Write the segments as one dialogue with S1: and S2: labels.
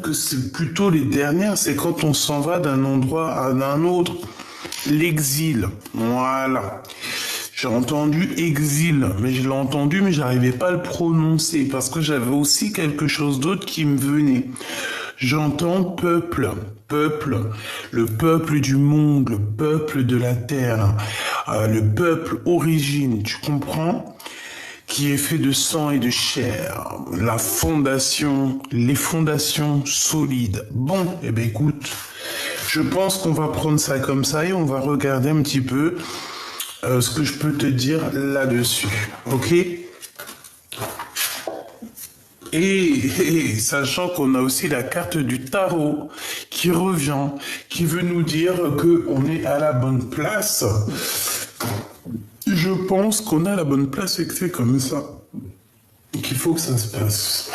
S1: que c'est plutôt les dernières, c'est quand on s'en va d'un endroit à un autre. L'exil, voilà. J'ai entendu exil, mais je l'ai entendu, mais j'arrivais pas à le prononcer parce que j'avais aussi quelque chose d'autre qui me venait. J'entends peuple, peuple, le peuple du monde, le peuple de la terre, le peuple origine, tu comprends? Qui est fait de sang et de chair, la fondation, les fondations solides. Bon, eh ben écoute, je pense qu'on va prendre ça comme ça et on va regarder un petit peu ce que je peux te dire là-dessus, ok? Et sachant qu'on a aussi la carte du tarot qui revient, qui veut nous dire que on est à la bonne place. Je pense qu'on a la bonne place et que c'est comme ça qu'il faut que ça se passe.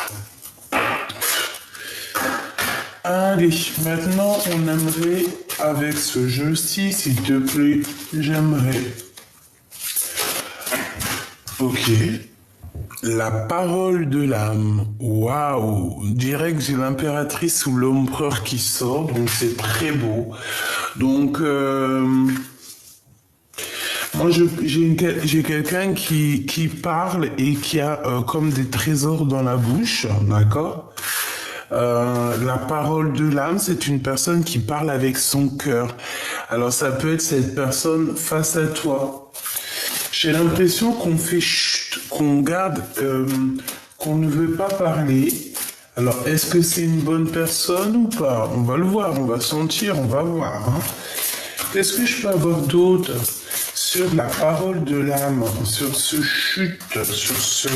S1: Allez, maintenant on aimerait, avec ce jeu-ci, s'il te plaît, j'aimerais. Ok. La parole de l'âme. Waouh. Direct, j'ai l'impératrice ou l'empereur qui sort, donc c'est très beau. Donc, moi, j'ai quelqu'un qui parle et qui a comme des trésors dans la bouche, d'accord? La parole de l'âme, c'est une personne qui parle avec son cœur. Alors, ça peut être cette personne face à toi. J'ai l'impression qu'on fait chut, qu'on garde, qu'on ne veut pas parler. Alors, est-ce que c'est une bonne personne ou pas? On va le voir, on va sentir, on va voir. Hein. Qu'est-ce que je peux avoir d'autre sur la parole de l'âme, sur ce chute, sur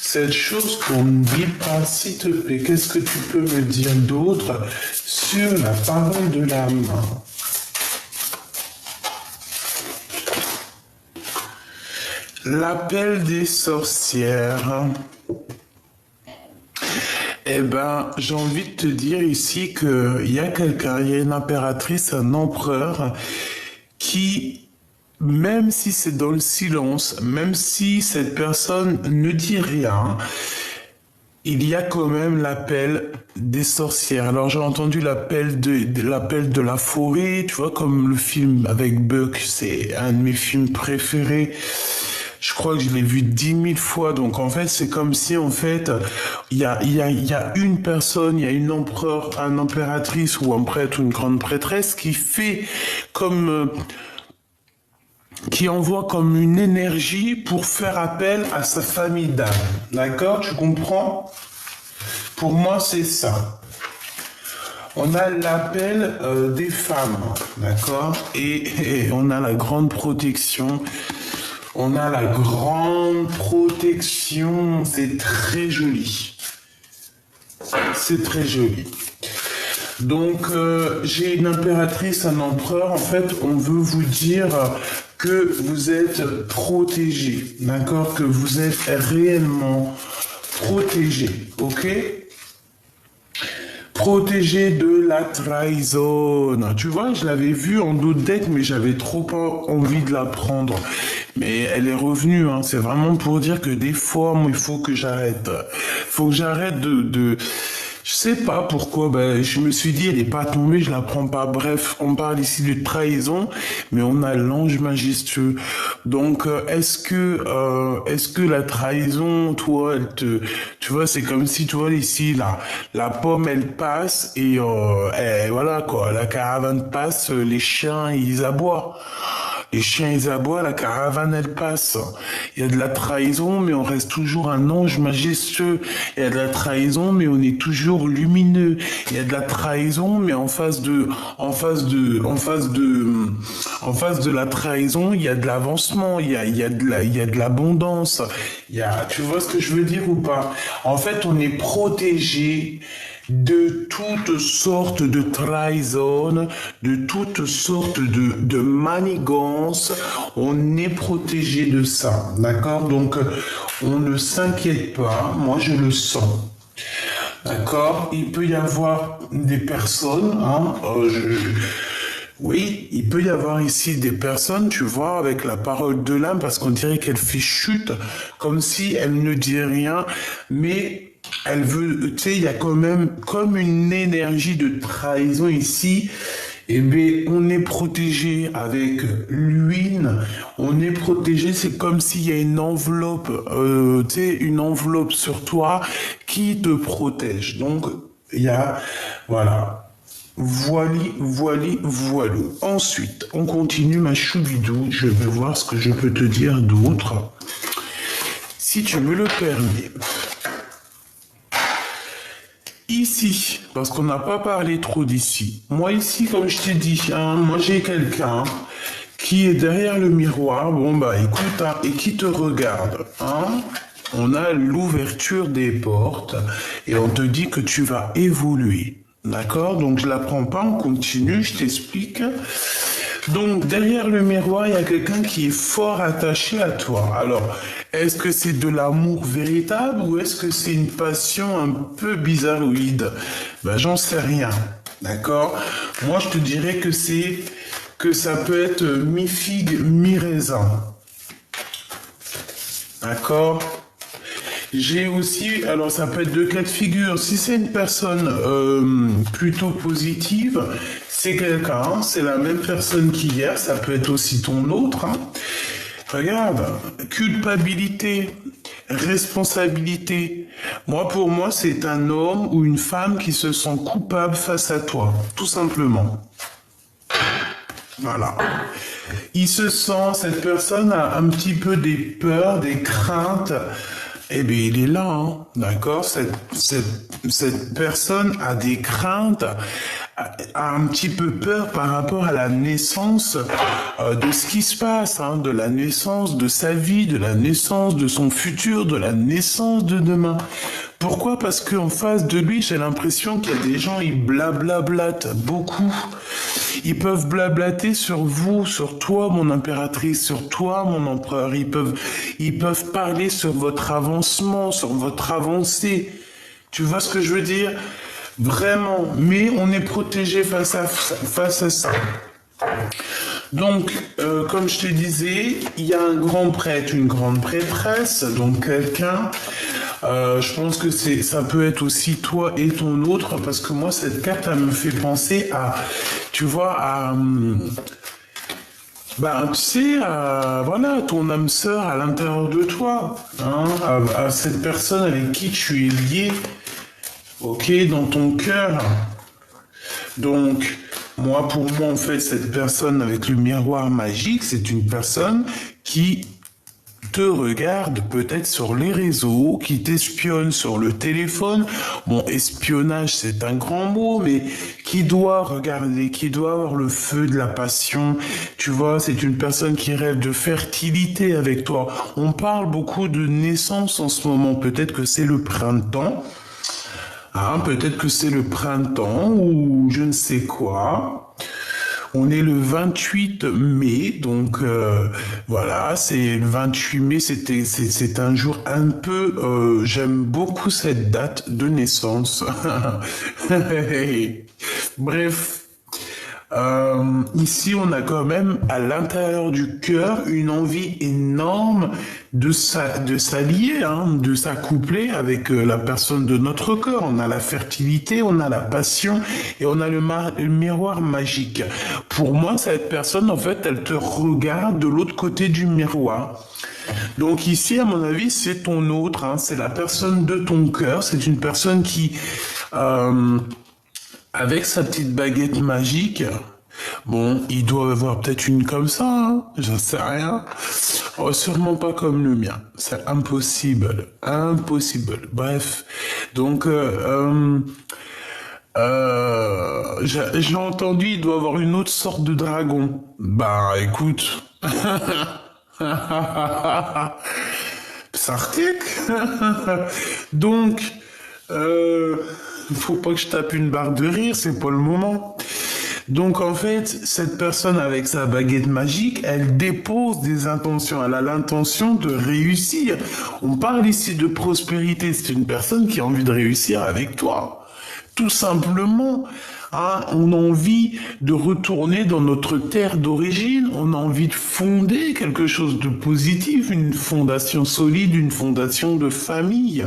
S1: cette chose qu'on ne dit pas, s'il te plaît? Qu'est-ce que tu peux me dire d'autre sur la parole de l'âme? L'appel des sorcières. Eh ben, j'ai envie de te dire ici qu'il y a quelqu'un, il y a une impératrice, un empereur, qui, même si c'est dans le silence, même si cette personne ne dit rien, il y a quand même l'appel des sorcières. Alors j'ai entendu l'appel de la forêt, tu vois, comme le film avec Buck, c'est un de mes films préférés. Je crois que je l'ai vu 10 000 fois. Donc, en fait, c'est comme si, en fait, il y a une personne, il y a une empereur, une impératrice ou un prêtre ou une grande prêtresse qui fait comme, qui envoie comme une énergie pour faire appel à sa famille d'âme. D'accord? Tu comprends? Pour moi, c'est ça. On a l'appel des femmes. D'accord? Et on a la grande protection. On a la grande protection, c'est très joli. C'est très joli. Donc, j'ai une impératrice, un empereur. En fait, on veut vous dire que vous êtes protégé, d'accord? Que vous êtes réellement protégé, ok? Protégé de la trahison. Tu vois, je l'avais vu en d'autres decks, mais j'avais trop pas envie de la prendre. Mais elle est revenue, hein. C'est vraiment pour dire que des fois, moi, il faut que j'arrête. Faut que j'arrête je sais pas pourquoi, ben, je me suis dit, elle est pas tombée, je la prends pas. Bref, on parle ici de trahison, mais on a l'ange majestueux. Donc, est-ce que la trahison, toi, tu vois, c'est comme si, tu vois, ici, la pomme, elle passe et voilà, quoi, la caravane passe, les chiens, ils aboient. Les chiens, ils aboient, la caravane, elle passe. Il y a de la trahison, mais on reste toujours un ange majestueux. Il y a de la trahison, mais on est toujours lumineux. Il y a de la trahison, mais en face de la trahison, il y a de l'avancement, il y a de l'abondance. Tu vois ce que je veux dire ou pas? En fait, on est protégé de toutes sortes de trahison, de toutes sortes de manigances. On est protégé de ça, d'accord? Donc, on ne s'inquiète pas. Moi, je le sens. D'accord? Il peut y avoir des personnes, hein, oui, il peut y avoir ici des personnes, tu vois, avec la parole de l'âme, parce qu'on dirait qu'elle fait chute, comme si elle ne dit rien, mais Elle veut, tu sais, il y a quand même comme une énergie de trahison ici. Eh bien, on est protégé avec l'huile, on est protégé, c'est comme s'il y a une enveloppe, tu sais, une enveloppe sur toi qui te protège. Donc, il y a, voilà, voilou. Ensuite, on continue ma choubidou, je vais voir ce que je peux te dire d'autre, si tu me le permets. Ici, parce qu'on n'a pas parlé trop d'ici. Moi ici, comme je t'ai dit, hein, moi j'ai quelqu'un qui est derrière le miroir, bon bah écoute, hein, et qui te regarde. Hein. On a l'ouverture des portes et on te dit que tu vas évoluer. D'accord? Donc je la prends pas, on continue, je t'explique. Donc derrière le miroir, il y a quelqu'un qui est fort attaché à toi. Alors, est-ce que c'est de l'amour véritable ou est-ce que c'est une passion un peu bizarroïde? Ben j'en sais rien. D'accord? Moi je te dirais que ça peut être mi-figue, mi-raisin. D'accord? J'ai aussi, alors ça peut être deux cas de figure. Si c'est une personne plutôt positive, c'est quelqu'un, hein, c'est la même personne qu'hier, ça peut être aussi ton autre. Hein. Regarde, culpabilité, responsabilité. Moi, pour moi, c'est un homme ou une femme qui se sent coupable face à toi, tout simplement. Voilà. Il se sent, cette personne a un petit peu des peurs, des craintes. Eh bien, il est là, hein, d'accord? Cette personne a des craintes, a un petit peu peur par rapport à la naissance de ce qui se passe, hein, de la naissance de sa vie, de la naissance de son futur, de la naissance de demain. Pourquoi? Parce qu'en face de lui, j'ai l'impression qu'il y a des gens, ils blablablatent beaucoup. Ils peuvent blablater sur vous, sur toi, mon impératrice, sur toi, mon empereur. Ils peuvent parler sur votre avancement, sur votre avancée. Tu vois ce que je veux dire? Vraiment. Mais on est protégé face à ça. Donc, comme je te disais, il y a un grand prêtre, une grande prêtresse, donc quelqu'un. Je pense que ça peut être aussi toi et ton autre, parce que moi, cette carte, elle me fait penser à, tu vois, tu sais, voilà, ton âme sœur à l'intérieur de toi, hein, à cette personne avec qui tu es lié, ok, dans ton cœur. Donc, pour moi, en fait, cette personne avec le miroir magique, c'est une personne qui te regarde peut-être sur les réseaux, qui t'espionne sur le téléphone. Bon, espionnage, c'est un grand mot, mais qui doit regarder, qui doit avoir le feu de la passion. Tu vois, c'est une personne qui rêve de fertilité avec toi. On parle beaucoup de naissance en ce moment. Peut-être que c'est le printemps. Hein, peut-être que c'est le printemps ou je ne sais quoi. On est le 28 mai, donc voilà, c'est le 28 mai, c'est un jour un peu, j'aime beaucoup cette date de naissance. Bref, ici on a quand même à l'intérieur du cœur une envie énorme de s'allier, hein, de s'accoupler avec la personne de notre corps. On a la fertilité, on a la passion et on a le miroir magique. Pour moi, cette personne, en fait, elle te regarde de l'autre côté du miroir. Donc ici, à mon avis, c'est ton autre, hein, c'est la personne de ton cœur, c'est une personne qui... avec sa petite baguette magique, bon, il doit avoir peut-être une comme ça, hein, j'en sais rien. Oh, sûrement pas comme le mien, c'est impossible, impossible. Bref, donc j'ai entendu, il doit avoir une autre sorte de dragon. Bah, écoute, Sartek. Donc, faut pas que je tape une barre de rire, c'est pas le moment. Donc en fait, cette personne avec sa baguette magique, elle dépose des intentions, elle a l'intention de réussir. On parle ici de prospérité, c'est une personne qui a envie de réussir avec toi. Tout simplement, hein, on a envie de retourner dans notre terre d'origine, on a envie de fonder quelque chose de positif, une fondation solide, une fondation de famille.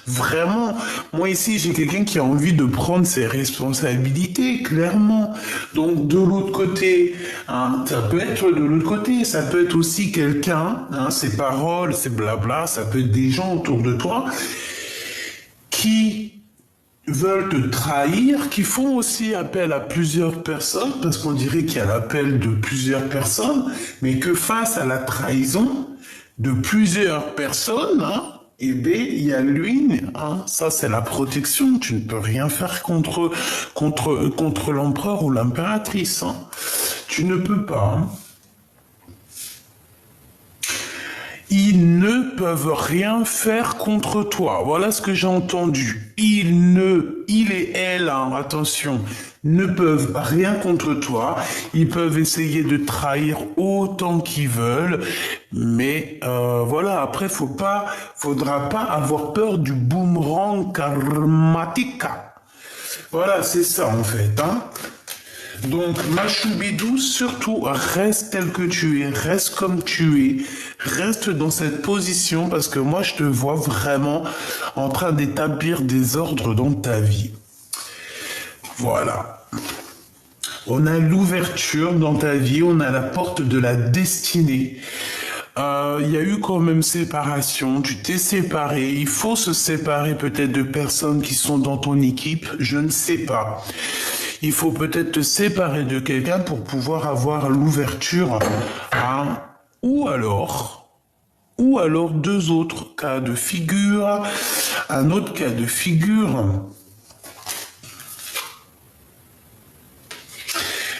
S1: Vraiment, moi ici, j'ai quelqu'un qui a envie de prendre ses responsabilités, clairement. Donc, de l'autre côté, hein, ça peut être de l'autre côté, ça peut être aussi quelqu'un, hein, ses paroles, ses blabla, ça peut être des gens autour de toi qui veulent te trahir, qui font aussi appel à plusieurs personnes, parce qu'on dirait qu'il y a l'appel de plusieurs personnes, mais que face à la trahison de plusieurs personnes, hein, eh bien, il y a lui, hein, ça c'est la protection, tu ne peux rien faire contre l'empereur ou l'impératrice, hein. Tu ne peux pas, hein. Ils ne peuvent rien faire contre toi. Voilà ce que j'ai entendu. Il et elle, hein, attention, ne peuvent rien contre toi. Ils peuvent essayer de trahir autant qu'ils veulent. Mais voilà, après, faudra pas avoir peur du boomerang karmatique. Voilà, c'est ça en fait, hein. Donc, Machoubidou, surtout, reste tel que tu es, reste comme tu es, reste dans cette position parce que moi, je te vois vraiment en train d'établir des ordres dans ta vie. Voilà. On a l'ouverture dans ta vie, on a la porte de la destinée. Il y a eu quand même séparation, tu t'es séparé, il faut se séparer peut-être de personnes qui sont dans ton équipe, je ne sais pas. Il faut peut-être te séparer de quelqu'un pour pouvoir avoir l'ouverture, hein, ou alors deux autres cas de figure, un autre cas de figure.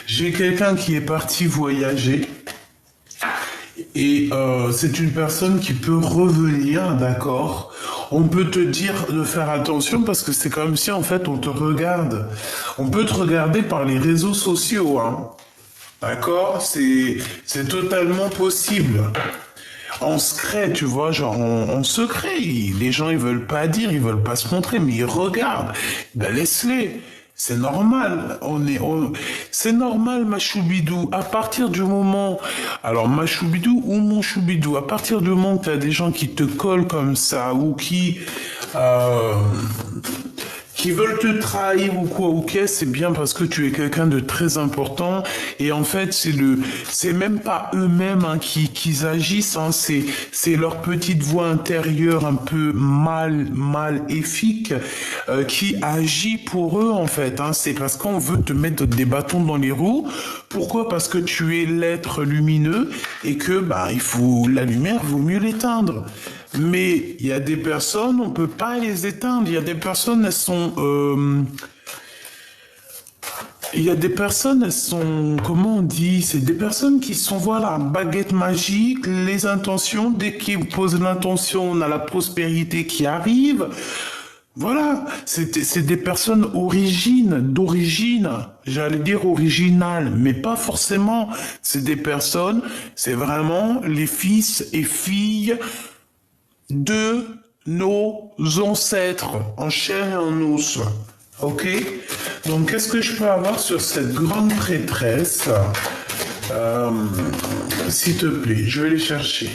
S1: J'ai quelqu'un qui est parti voyager. Et c'est une personne qui peut revenir, d'accord. On peut te dire de faire attention parce que c'est comme si en fait on te regarde. On peut te regarder par les réseaux sociaux, hein. D'accord, c'est totalement possible. En secret, tu vois, genre en secret. Les gens ils veulent pas dire, ils veulent pas se montrer, mais ils regardent. Ben laisse-les. C'est normal, c'est normal, ma choubidou. À partir du moment, alors ma choubidou ou mon choubidou, à partir du moment que tu as des gens qui te collent comme ça ou qui veulent te trahir ou quoi, ok, c'est bien parce que tu es quelqu'un de très important et en fait c'est même pas eux-mêmes hein, qui agissent, hein, c'est leur petite voix intérieure un peu maléfique qui agit pour eux en fait, hein, c'est parce qu'on veut te mettre des bâtons dans les roues. Pourquoi? Parce que tu es l'être lumineux et que il faut la lumière, vaut mieux l'éteindre. Mais il y a des personnes, on peut pas les éteindre. Il y a des personnes, elles sont, comment on dit? C'est des personnes qui sont, voilà, baguette magique, les intentions. Dès qu'ils posent l'intention, on a la prospérité qui arrive. Voilà, c'est des personnes d'origine, j'allais dire originales, mais pas forcément. C'est des personnes, c'est vraiment les fils et filles de nos ancêtres, en chair et en os. Ok? Donc, qu'est-ce que je peux avoir sur cette grande prêtresse? S'il te plaît, je vais les chercher.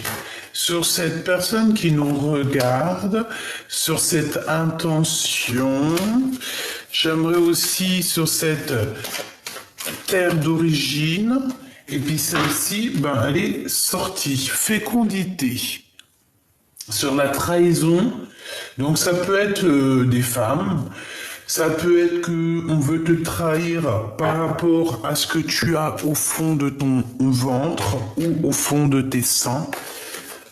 S1: Sur cette personne qui nous regarde, sur cette intention, j'aimerais aussi sur cette terre d'origine, et puis celle-ci, elle est sortie, fécondité. Sur la trahison, donc ça peut être des femmes, ça peut être que on veut te trahir par rapport à ce que tu as au fond de ton ventre ou au fond de tes seins.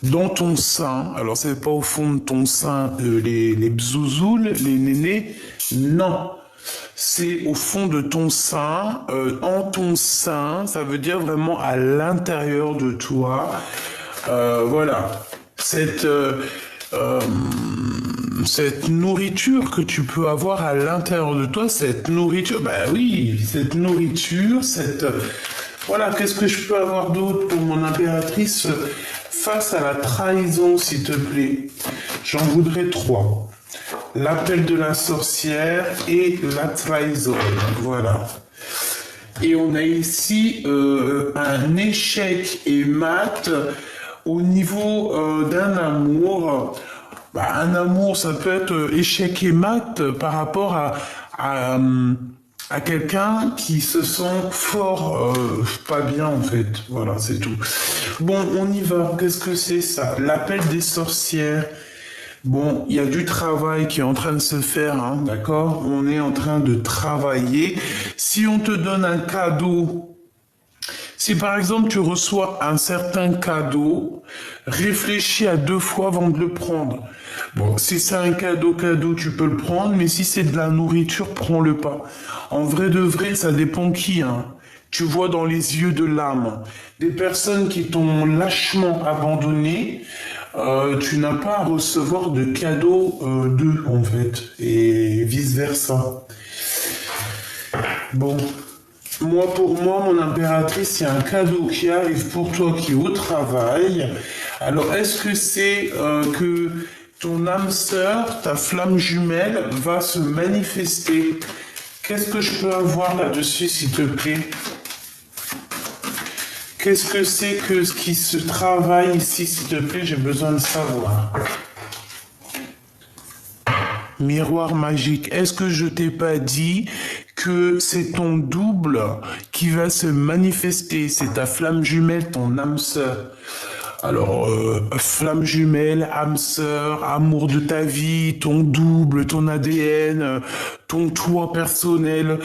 S1: Dans ton sein, alors c'est pas au fond de ton sein les bzouzoules, les nénés, non. C'est au fond de ton sein, en ton sein, ça veut dire vraiment à l'intérieur de toi. Voilà. Cette nourriture que tu peux avoir à l'intérieur de toi, cette nourriture, cette nourriture, voilà, qu'est-ce que je peux avoir d'autre pour mon impératrice face à la trahison, s'il te plaît? J'en voudrais 3. L'appel de la sorcière et la trahison, voilà. Et on a ici un échec et mat au niveau d'un amour. Bah, un amour, ça peut être échec et mat par rapport à, euh, à quelqu'un qui se sent fort, pas bien en fait. Voilà, c'est tout. Bon, on y va. Qu'est-ce que c'est ça? L'appel des sorcières. Bon, il y a du travail qui est en train de se faire, hein, d'accord? On est en train de travailler. Si on te donne un cadeau, si par exemple tu reçois un certain cadeau, réfléchis à deux fois avant de le prendre. Bon, si c'est un cadeau, tu peux le prendre, mais si c'est de la nourriture, prends-le pas. En vrai de vrai, ça dépend qui, hein. Tu vois dans les yeux de l'âme. Des personnes qui t'ont lâchement abandonné, tu n'as pas à recevoir de cadeaux d'eux, en fait, et vice-versa. Bon, moi, pour moi, mon impératrice, il y a un cadeau qui arrive pour toi qui est au travail. Alors, est-ce que c'est que ton âme sœur, ta flamme jumelle, va se manifester? Qu'est-ce que je peux avoir là-dessus, s'il te plaît? Qu'est-ce que c'est que ce qui se travaille ici, s'il te plaît? J'ai besoin de savoir. Miroir magique, est-ce que je t'ai pas dit que c'est ton double qui va se manifester? C'est ta flamme jumelle, ton âme sœur. Alors, flamme jumelle, âme sœur, amour de ta vie, ton double, ton ADN, ton toi personnel.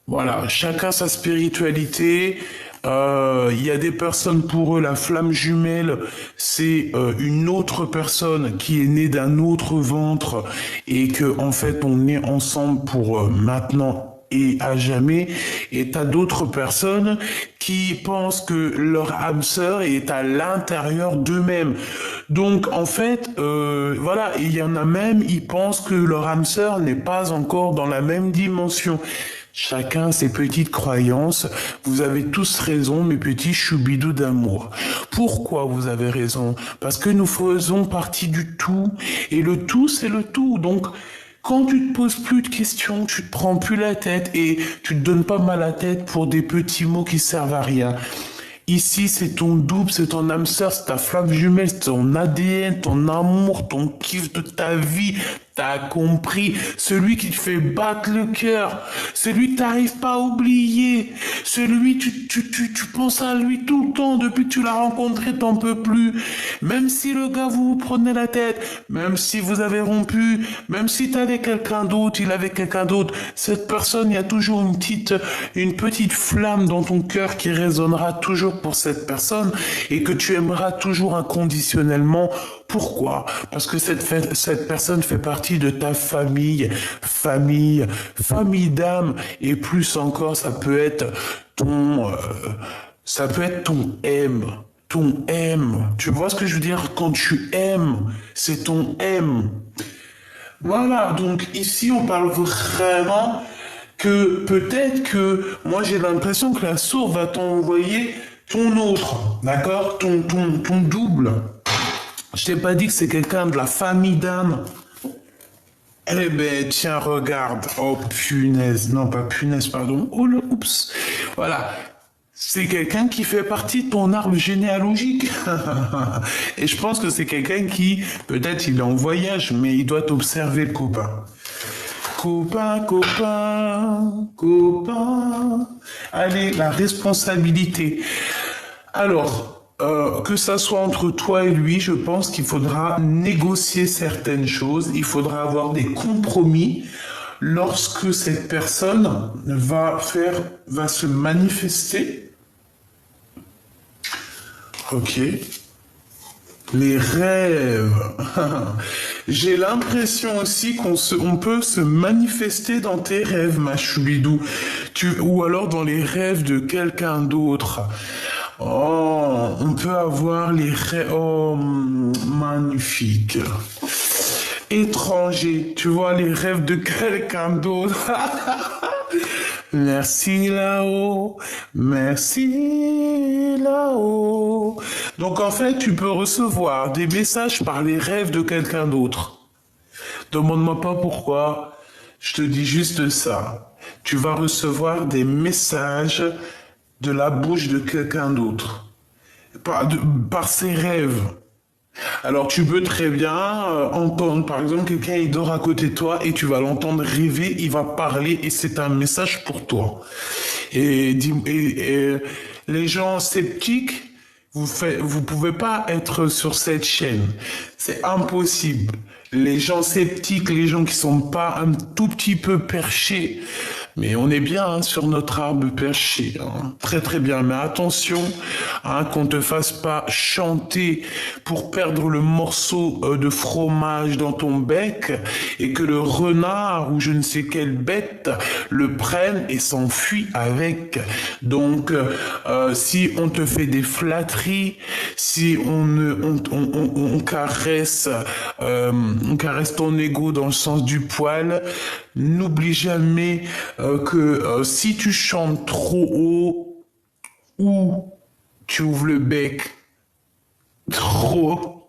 S1: Voilà, chacun sa spiritualité. Il y a des personnes pour eux, la flamme jumelle, c'est une autre personne qui est née d'un autre ventre et que en fait on est ensemble pour maintenant et à jamais. Et t'as d'autres personnes qui pensent que leur âme sœur est à l'intérieur d'eux-mêmes. Donc en fait, voilà, il y en a même, ils pensent que leur âme sœur n'est pas encore dans la même dimension. Chacun ses petites croyances. Vous avez tous raison, mes petits choubidous d'amour. Pourquoi vous avez raison? Parce que nous faisons partie du tout. Et le tout, c'est le tout. Donc, quand tu te poses plus de questions, tu te prends plus la tête et tu te donnes pas mal la tête pour des petits mots qui servent à rien. Ici, c'est ton double, c'est ton âme sœur, c'est ta flamme jumelle, c'est ton ADN, ton amour, ton kiff de ta vie. T'as compris, celui qui te fait battre le cœur, celui que t'arrives pas à oublier, celui tu penses à lui tout le temps depuis que tu l'as rencontré, t'en peux plus. Même si le gars vous prenez la tête, même si vous avez rompu, même si t'avais quelqu'un d'autre, il avait quelqu'un d'autre, cette personne, il y a toujours une petite flamme dans ton cœur qui résonnera toujours pour cette personne et que tu aimeras toujours inconditionnellement. Pourquoi? Parce que cette personne fait partie de ta famille d'âme, et plus encore, ça peut être ton M. Tu vois ce que je veux dire? Quand tu aimes, c'est ton M. Voilà, donc ici on parle vraiment que peut-être que moi j'ai l'impression que la source va t'envoyer ton autre, d'accord? Ton double. Je t'ai pas dit que c'est quelqu'un de la famille d'âme. Eh ben, tiens, regarde. Oh, punaise. Non, pas punaise, pardon. Oh là, oups. Voilà. C'est quelqu'un qui fait partie de ton arbre généalogique. Et je pense que c'est quelqu'un qui, peut-être il est en voyage, mais il doit t'observer, le copain. Copain. Allez, la responsabilité. Alors, que ça soit entre toi et lui, je pense qu'il faudra négocier certaines choses, il faudra avoir des compromis lorsque cette personne va se manifester. Ok. Les rêves. J'ai l'impression aussi on peut se manifester dans tes rêves, ma choubidou. Ou alors dans les rêves de quelqu'un d'autre. Oh, on peut avoir les rêves. Oh, magnifique. Étranger, tu vois les rêves de quelqu'un d'autre. Merci là-haut, merci là-haut. Donc en fait, tu peux recevoir des messages par les rêves de quelqu'un d'autre. Demande-moi pas pourquoi, je te dis juste ça. Tu vas recevoir des messages de la bouche de quelqu'un d'autre. Par ses rêves. Alors tu peux très bien entendre, par exemple, quelqu'un il dort à côté de toi et tu vas l'entendre rêver, il va parler et c'est un message pour toi. Et les gens sceptiques, vous pouvez pas être sur cette chaîne. C'est impossible. Les gens sceptiques, les gens qui sont pas un tout petit peu perchés, mais on est bien hein, sur notre arbre perché, hein. Très très bien. Mais attention, hein, qu'on te fasse pas chanter pour perdre le morceau de fromage dans ton bec et que le renard ou je ne sais quelle bête le prenne et s'enfuit avec. Donc, si on te fait des flatteries, si on caresse ton ego dans le sens du poil, n'oublie jamais que si tu chantes trop haut ou tu ouvres le bec trop,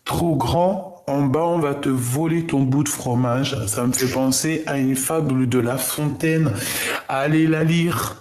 S1: trop grand, en bas on va te voler ton bout de fromage. Ça me fait penser à une fable de La Fontaine. Allez la lire.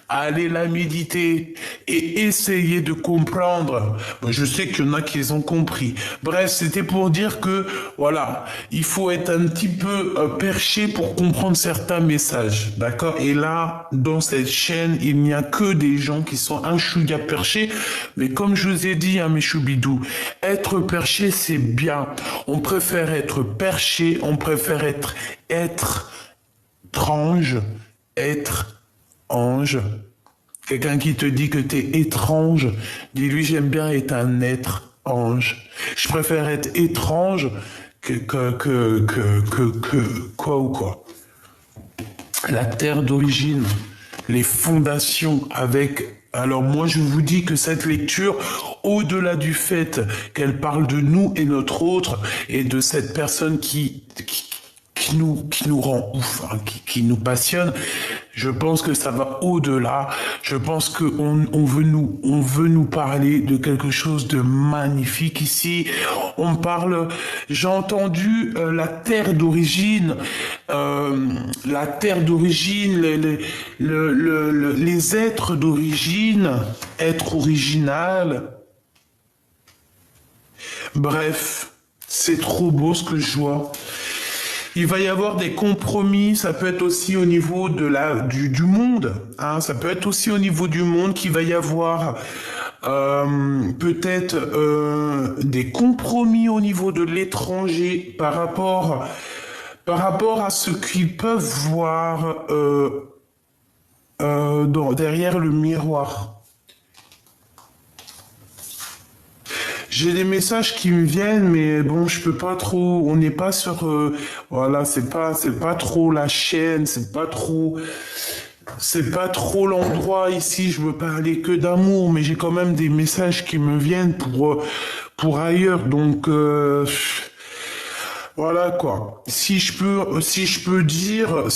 S1: Allez la méditer et essayer de comprendre. Bon, je sais qu'il y en a qui les ont compris. Bref, c'était pour dire que, voilà, il faut être un petit peu perché pour comprendre certains messages, d'accord? Et là, dans cette chaîne, il n'y a que des gens qui sont un chouïa perchés. Mais comme je vous ai dit, hein, mes choubidous, être perché, c'est bien. On préfère être perché, on préfère être étrange, être ange. Quelqu'un qui te dit que t'es étrange, dis-lui j'aime bien être un être ange. Je préfère être étrange quoi ou quoi. La terre d'origine, les fondations avec... Alors moi je vous dis que cette lecture, au-delà du fait qu'elle parle de nous et notre autre, et de cette personne qui nous rend ouf, hein, qui nous passionne. Je pense que ça va au-delà. Je pense qu'on veut nous parler de quelque chose de magnifique ici. On parle, j'ai entendu la terre d'origine, les êtres d'origine, être original. Bref, c'est trop beau ce que je vois. Il va y avoir des compromis, ça peut être aussi au niveau du monde, hein, ça peut être aussi au niveau du monde qu'il va y avoir peut-être des compromis au niveau de l'étranger par rapport à ce qu'ils peuvent voir derrière le miroir. J'ai des messages qui me viennent, mais bon, je peux pas trop. On n'est pas sur, voilà, c'est pas trop la chaîne, c'est pas trop l'endroit ici. Je veux parler que d'amour, mais j'ai quand même des messages qui me viennent pour ailleurs. Donc voilà quoi. Si je peux dire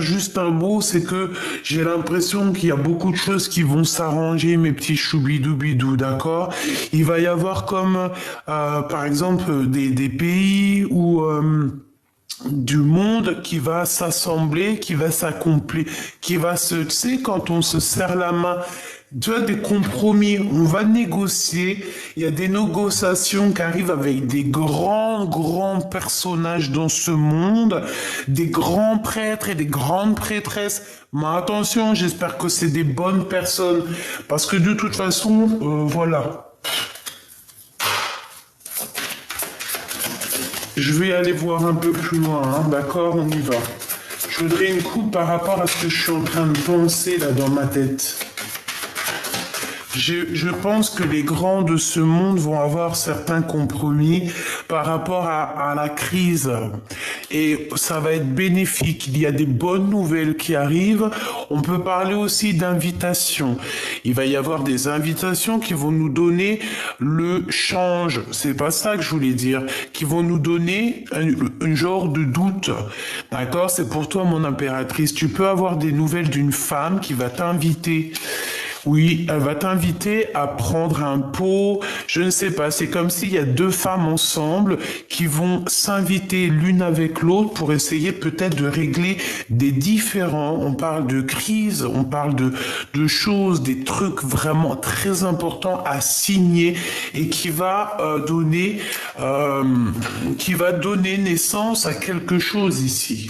S1: juste un mot, c'est que j'ai l'impression qu'il y a beaucoup de choses qui vont s'arranger, mes petits choubidoubidou, d'accord? Il va y avoir comme, par exemple, des pays où du monde qui va s'assembler, qui va s'accomplir, tu sais, quand on se serre la main, tu as des compromis, on va négocier, il y a des négociations qui arrivent avec des grands personnages dans ce monde, des grands prêtres et des grandes prêtresses. Mais attention, j'espère que c'est des bonnes personnes, parce que de toute façon, voilà. Je vais aller voir un peu plus loin, hein, d'accord, on y va. Je voudrais une coupe par rapport à ce que je suis en train de penser là dans ma tête. Je pense que les grands de ce monde vont avoir certains compromis par rapport à la crise. Et ça va être bénéfique. Il y a des bonnes nouvelles qui arrivent. On peut parler aussi d'invitations. Il va y avoir des invitations qui vont nous donner le change. C'est pas ça que je voulais dire. Qui vont nous donner un genre de doute. D'accord? C'est pour toi, mon impératrice. Tu peux avoir des nouvelles d'une femme qui va t'inviter. Oui, elle va t'inviter à prendre un pot, je ne sais pas, c'est comme s'il y a deux femmes ensemble qui vont s'inviter l'une avec l'autre pour essayer peut-être de régler des différends. On parle de crise, on parle de choses, des trucs vraiment très importants à signer et qui va donner naissance à quelque chose ici.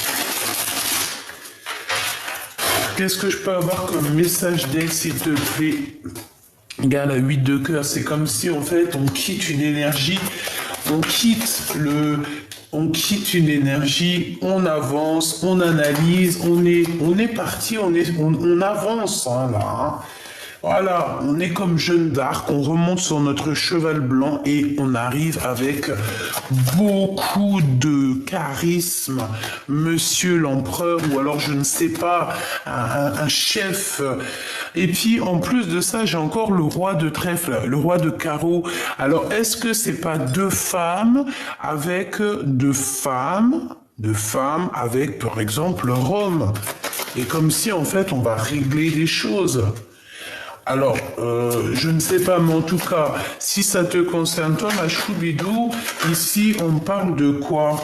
S1: Qu'est-ce que je peux avoir comme message d'elle, s'il te plaît? Regarde, la 8 de cœur, c'est comme si, en fait, on quitte une énergie, on quitte une énergie, on avance, on analyse, on est parti, on avance, hein, là, hein. Voilà, on est comme Jeanne d'Arc, on remonte sur notre cheval blanc et on arrive avec beaucoup de charisme, monsieur l'empereur, ou alors je ne sais pas, un chef. Et puis en plus de ça, j'ai encore le roi de trèfle, le roi de carreau. Alors est-ce que c'est pas deux femmes avec avec par exemple Rome? Et comme si en fait on va régler des choses. Alors, je ne sais pas, mais en tout cas, si ça te concerne, toi, ma choubidou, ici, on parle de quoi?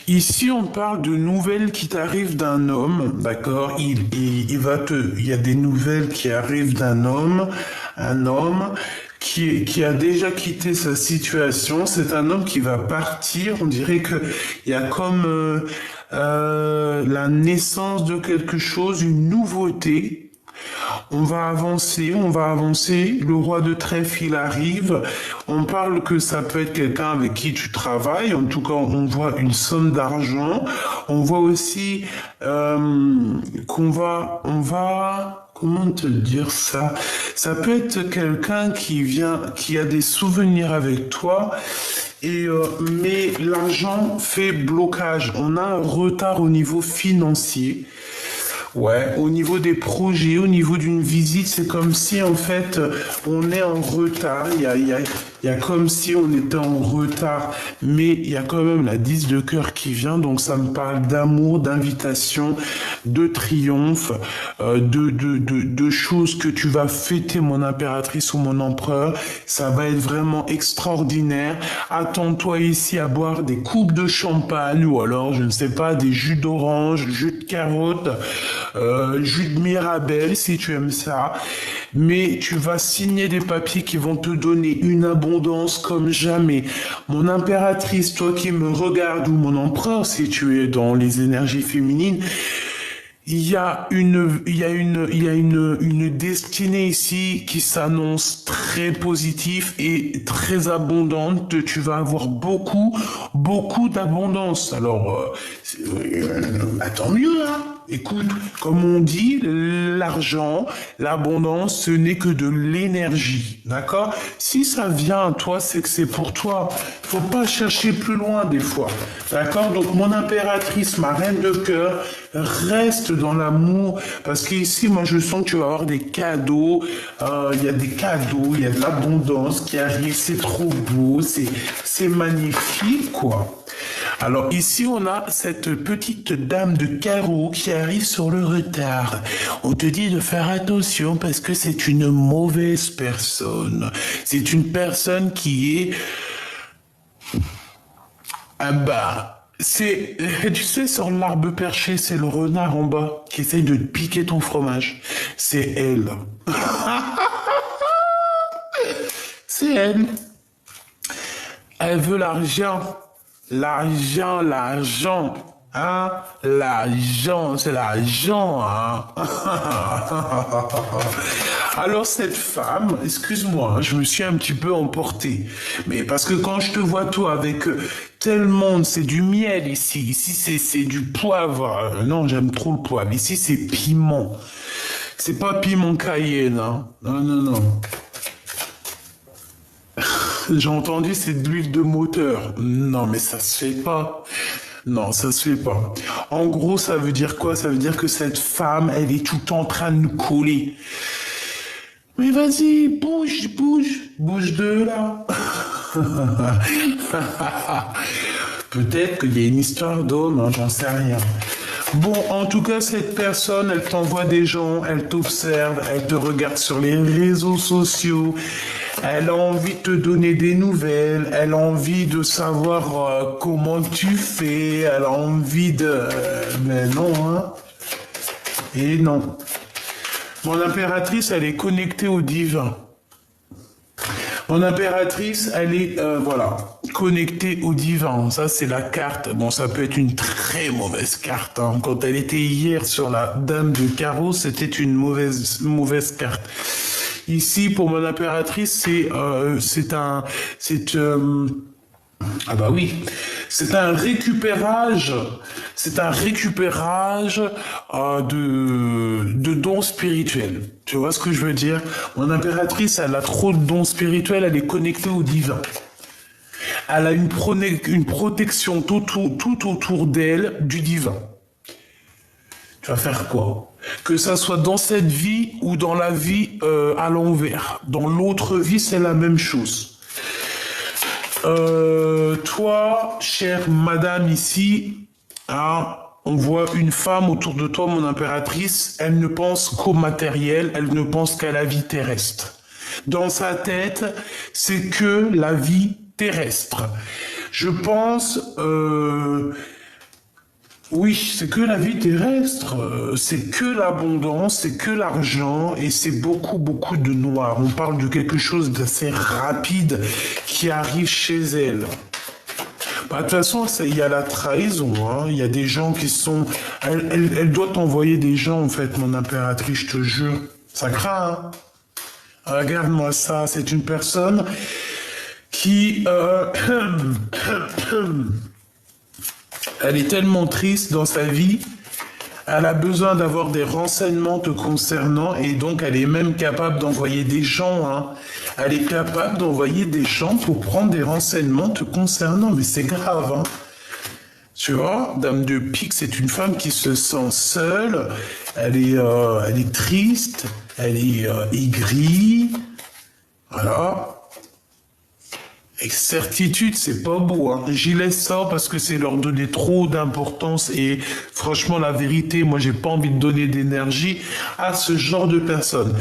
S1: Ici, on parle de nouvelles qui t'arrivent d'un homme, d'accord? Il y a des nouvelles qui arrivent d'un homme, un homme qui a déjà quitté sa situation. C'est un homme qui va partir. On dirait que il y a comme la naissance de quelque chose, une nouveauté. On va avancer. Le roi de trèfle, il arrive. On parle que ça peut être quelqu'un avec qui tu travailles. En tout cas, on voit une somme d'argent. On voit aussi comment te dire ça? Ça peut être quelqu'un qui a des souvenirs avec toi. Mais l'argent fait blocage. On a un retard au niveau financier. Ouais, au niveau des projets, au niveau d'une visite, c'est comme si en fait on est en retard. Il y a comme si on était en retard, mais il y a quand même la 10 de cœur qui vient, donc ça me parle d'amour, d'invitation, de triomphe, de choses que tu vas fêter, mon impératrice ou mon empereur. Ça va être vraiment extraordinaire. Attends-toi ici à boire des coupes de champagne ou alors, je ne sais pas, des jus d'orange, jus de carotte. Jus de Mirabelle si tu aimes ça, mais tu vas signer des papiers qui vont te donner une abondance comme jamais. Mon impératrice, toi qui me regardes, ou mon empereur si tu es dans les énergies féminines, il y a une destinée ici qui s'annonce très positive et très abondante. Tu vas avoir beaucoup d'abondance. Alors, tant mieux, hein. Écoute, comme on dit, l'argent, l'abondance, ce n'est que de l'énergie, d'accord? Si ça vient à toi, c'est que c'est pour toi. Faut pas chercher plus loin des fois, d'accord? Donc mon impératrice, ma reine de cœur, reste dans l'amour, parce qu'ici, moi, je sens que tu vas avoir des cadeaux. Il y a des cadeaux, il y a de l'abondance qui arrive. C'est trop beau, c'est magnifique, quoi. Alors ici, on a cette petite dame de carreau qui arrive sur le retard. On te dit de faire attention parce que c'est une mauvaise personne. C'est une personne qui est... Ah bah, tu sais, sur l'arbre perché, c'est le renard en bas qui essaye de te piquer ton fromage. C'est elle. C'est elle. Elle veut l'argent. L'argent, hein? L'argent, c'est l'argent, hein? Alors cette femme, excuse-moi, je me suis un petit peu emporté. Mais parce que quand je te vois toi avec tel monde, c'est du miel ici. Ici c'est du poivre. Non, j'aime trop le poivre. Ici c'est piment. C'est pas piment cayenne, hein? Non. J'ai entendu c'est de l'huile de moteur. Non, mais ça se fait pas. Non, ça se fait pas. En gros, ça veut dire quoi? Ça veut dire que cette femme, elle est tout en train de nous coller. Mais vas-y, bouge de là. Peut-être qu'il y a une histoire d'homme, hein, j'en sais rien. Bon, en tout cas, cette personne, elle t'envoie des gens, elle t'observe, elle te regarde sur les réseaux sociaux, elle a envie de te donner des nouvelles, elle a envie de savoir comment tu fais, elle a envie de... mais non, hein. Et non. Mon impératrice, elle est connectée au divin. Mon impératrice, elle est, voilà, connectée au divin. Ça, c'est la carte. Bon, ça peut être une très mauvaise carte, hein. Quand elle était hier sur la dame de carreau, c'était une mauvaise carte. Ici, pour mon impératrice, ah bah oui, c'est un récupérage de dons spirituels. Tu vois ce que je veux dire? Mon impératrice, elle a trop de dons spirituels, elle est connectée au divin. Elle a une protection tout autour d'elle du divin. Tu vas faire quoi? Que ça soit dans cette vie ou dans la vie à l'envers. Dans l'autre vie, c'est la même chose. Toi, chère madame ici, hein, on voit une femme autour de toi, mon impératrice, elle ne pense qu'au matériel, elle ne pense qu'à la vie terrestre. Dans sa tête, c'est que la vie terrestre. Je pense, oui, c'est que la vie terrestre, c'est que l'abondance, c'est que l'argent et c'est beaucoup de noir. On parle de quelque chose d'assez rapide qui arrive chez elle. Bah, de toute façon, il y a la trahison, hein. Il y a des gens qui sont... Elle doit t'envoyer des gens, en fait, mon impératrice, je te jure. Ça craint, hein. Regarde-moi ça, c'est une personne qui... Elle est tellement triste dans sa vie, elle a besoin d'avoir des renseignements te concernant et donc elle est même capable d'envoyer des gens, hein. Elle est capable d'envoyer des gens pour prendre des renseignements te concernant, mais c'est grave, hein. Tu vois, Dame de Pique, c'est une femme qui se sent seule, elle est triste, elle est aigrie, voilà. Avec certitude, c'est pas beau, hein. J'y laisse ça parce que c'est leur donner trop d'importance et franchement, la vérité, moi, j'ai pas envie de donner d'énergie à ce genre de personnes.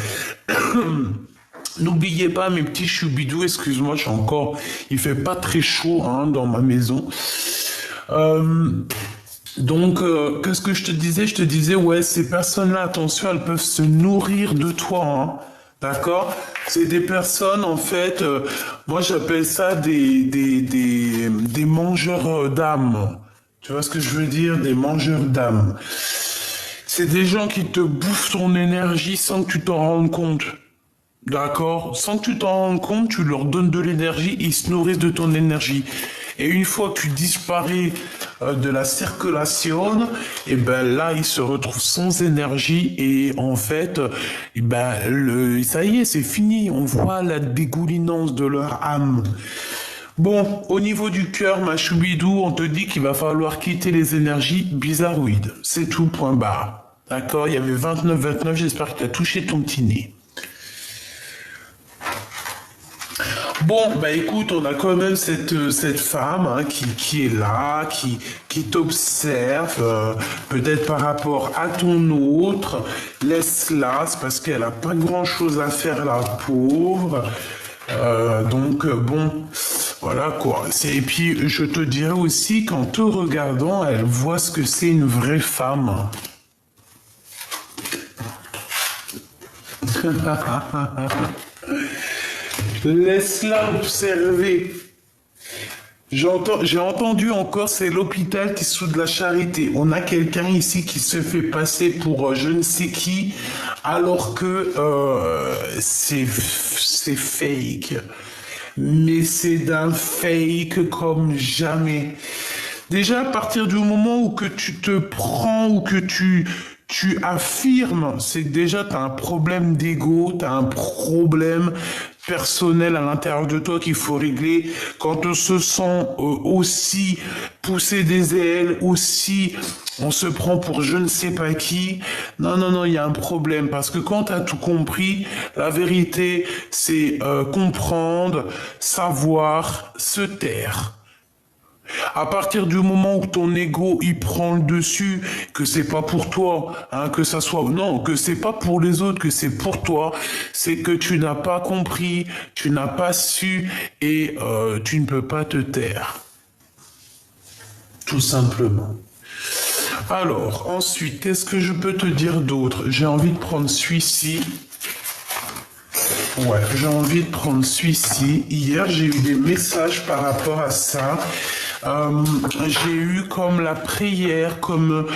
S1: N'oubliez pas, mes petits choubidous, excuse-moi, il fait pas très chaud, hein, dans ma maison. Donc, qu'est-ce que je te disais? Je te disais, ouais, ces personnes-là, attention, elles peuvent se nourrir de toi, hein. D'accord? C'est des personnes, en fait, moi j'appelle ça des mangeurs d'âme. Tu vois ce que je veux dire? Des mangeurs d'âme. C'est des gens qui te bouffent ton énergie sans que tu t'en rendes compte. D'accord? Sans que tu t'en rendes compte, tu leur donnes de l'énergie, ils se nourrissent de ton énergie. Et une fois que tu disparais de la circulation, et ben là, ils se retrouvent sans énergie et en fait, et ben ça y est, c'est fini. On voit la dégoulinance de leur âme. Bon, au niveau du cœur, ma choubidou, on te dit qu'il va falloir quitter les énergies bizarroïdes. C'est tout, point barre. D'accord? Il y avait 29, j'espère que tu as touché ton petit nez. Bon, bah écoute, on a quand même cette femme, hein, qui est là, qui t'observe, peut-être par rapport à ton autre. Laisse-la, c'est parce qu'elle a pas grand-chose à faire, la pauvre. Donc bon, voilà quoi. Et puis je te dirais aussi qu'en te regardant, elle voit ce que c'est une vraie femme. Laisse-la observer. J'ai entendu encore, c'est l'hôpital qui soude la charité. On a quelqu'un ici qui se fait passer pour je ne sais qui, alors que c'est fake. Mais c'est d'un fake comme jamais. Déjà, à partir du moment où que tu te prends ou que tu affirmes, c'est que déjà tu as un problème d'ego, tu as un problème personnel à l'intérieur de toi qu'il faut régler. Quand on se sent aussi pousser des ailes, aussi on se prend pour je ne sais pas qui. Non, il y a un problème parce que quand tu as tout compris, la vérité c'est comprendre, savoir, se taire. À partir du moment où ton ego il prend le dessus, que c'est pas pour toi, hein, que ça soit non, que c'est pas pour les autres, que c'est pour toi, c'est que tu n'as pas compris, tu n'as pas su et tu ne peux pas te taire, tout simplement. Alors, ensuite, qu'est-ce que je peux te dire d'autre? J'ai envie de prendre celui-ci. Ouais, j'ai envie de prendre celui-ci. Hier, j'ai eu des messages par rapport à ça. J'ai eu comme la prière, comme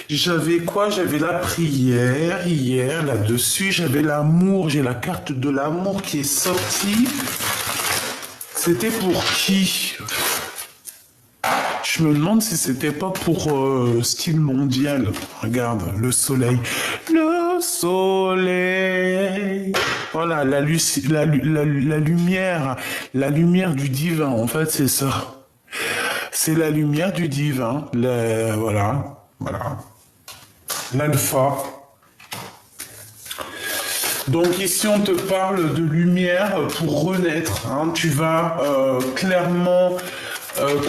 S1: j'avais quoi? J'avais la prière hier là-dessus. J'avais l'amour, j'ai la carte de l'amour qui est sortie. C'était pour qui? Je me demande si c'était pas pour style mondial. Regarde, le soleil. Le soleil. Voilà, la lumière du divin, en fait, c'est ça. C'est la lumière du divin. Voilà. L'alpha. Donc ici, on te parle de lumière pour renaître. Hein. Tu vas clairement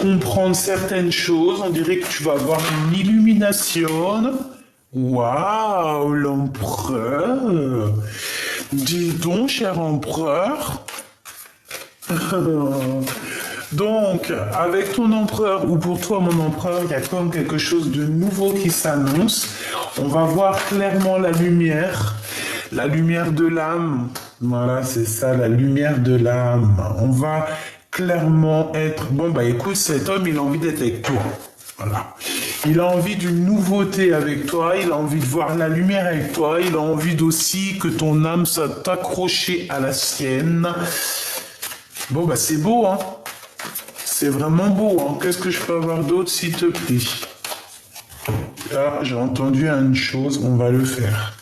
S1: comprendre certaines choses. On dirait que tu vas avoir une illumination. Waouh, l'empereur. Dis donc, cher empereur. Donc, avec ton empereur, ou pour toi, mon empereur, il y a comme quelque chose de nouveau qui s'annonce. On va voir clairement la lumière de l'âme. Voilà, c'est ça, la lumière de l'âme. On va clairement être... Bon, bah écoute, cet homme, il a envie d'être avec toi. Voilà. Il a envie d'une nouveauté avec toi, il a envie de voir la lumière avec toi, il a envie aussi que ton âme soit accrochée à la sienne. Bon, bah c'est beau, hein. C'est vraiment beau, hein. Qu'est-ce que je peux avoir d'autre, s'il te plaît? Là, j'ai entendu une chose, on va le faire.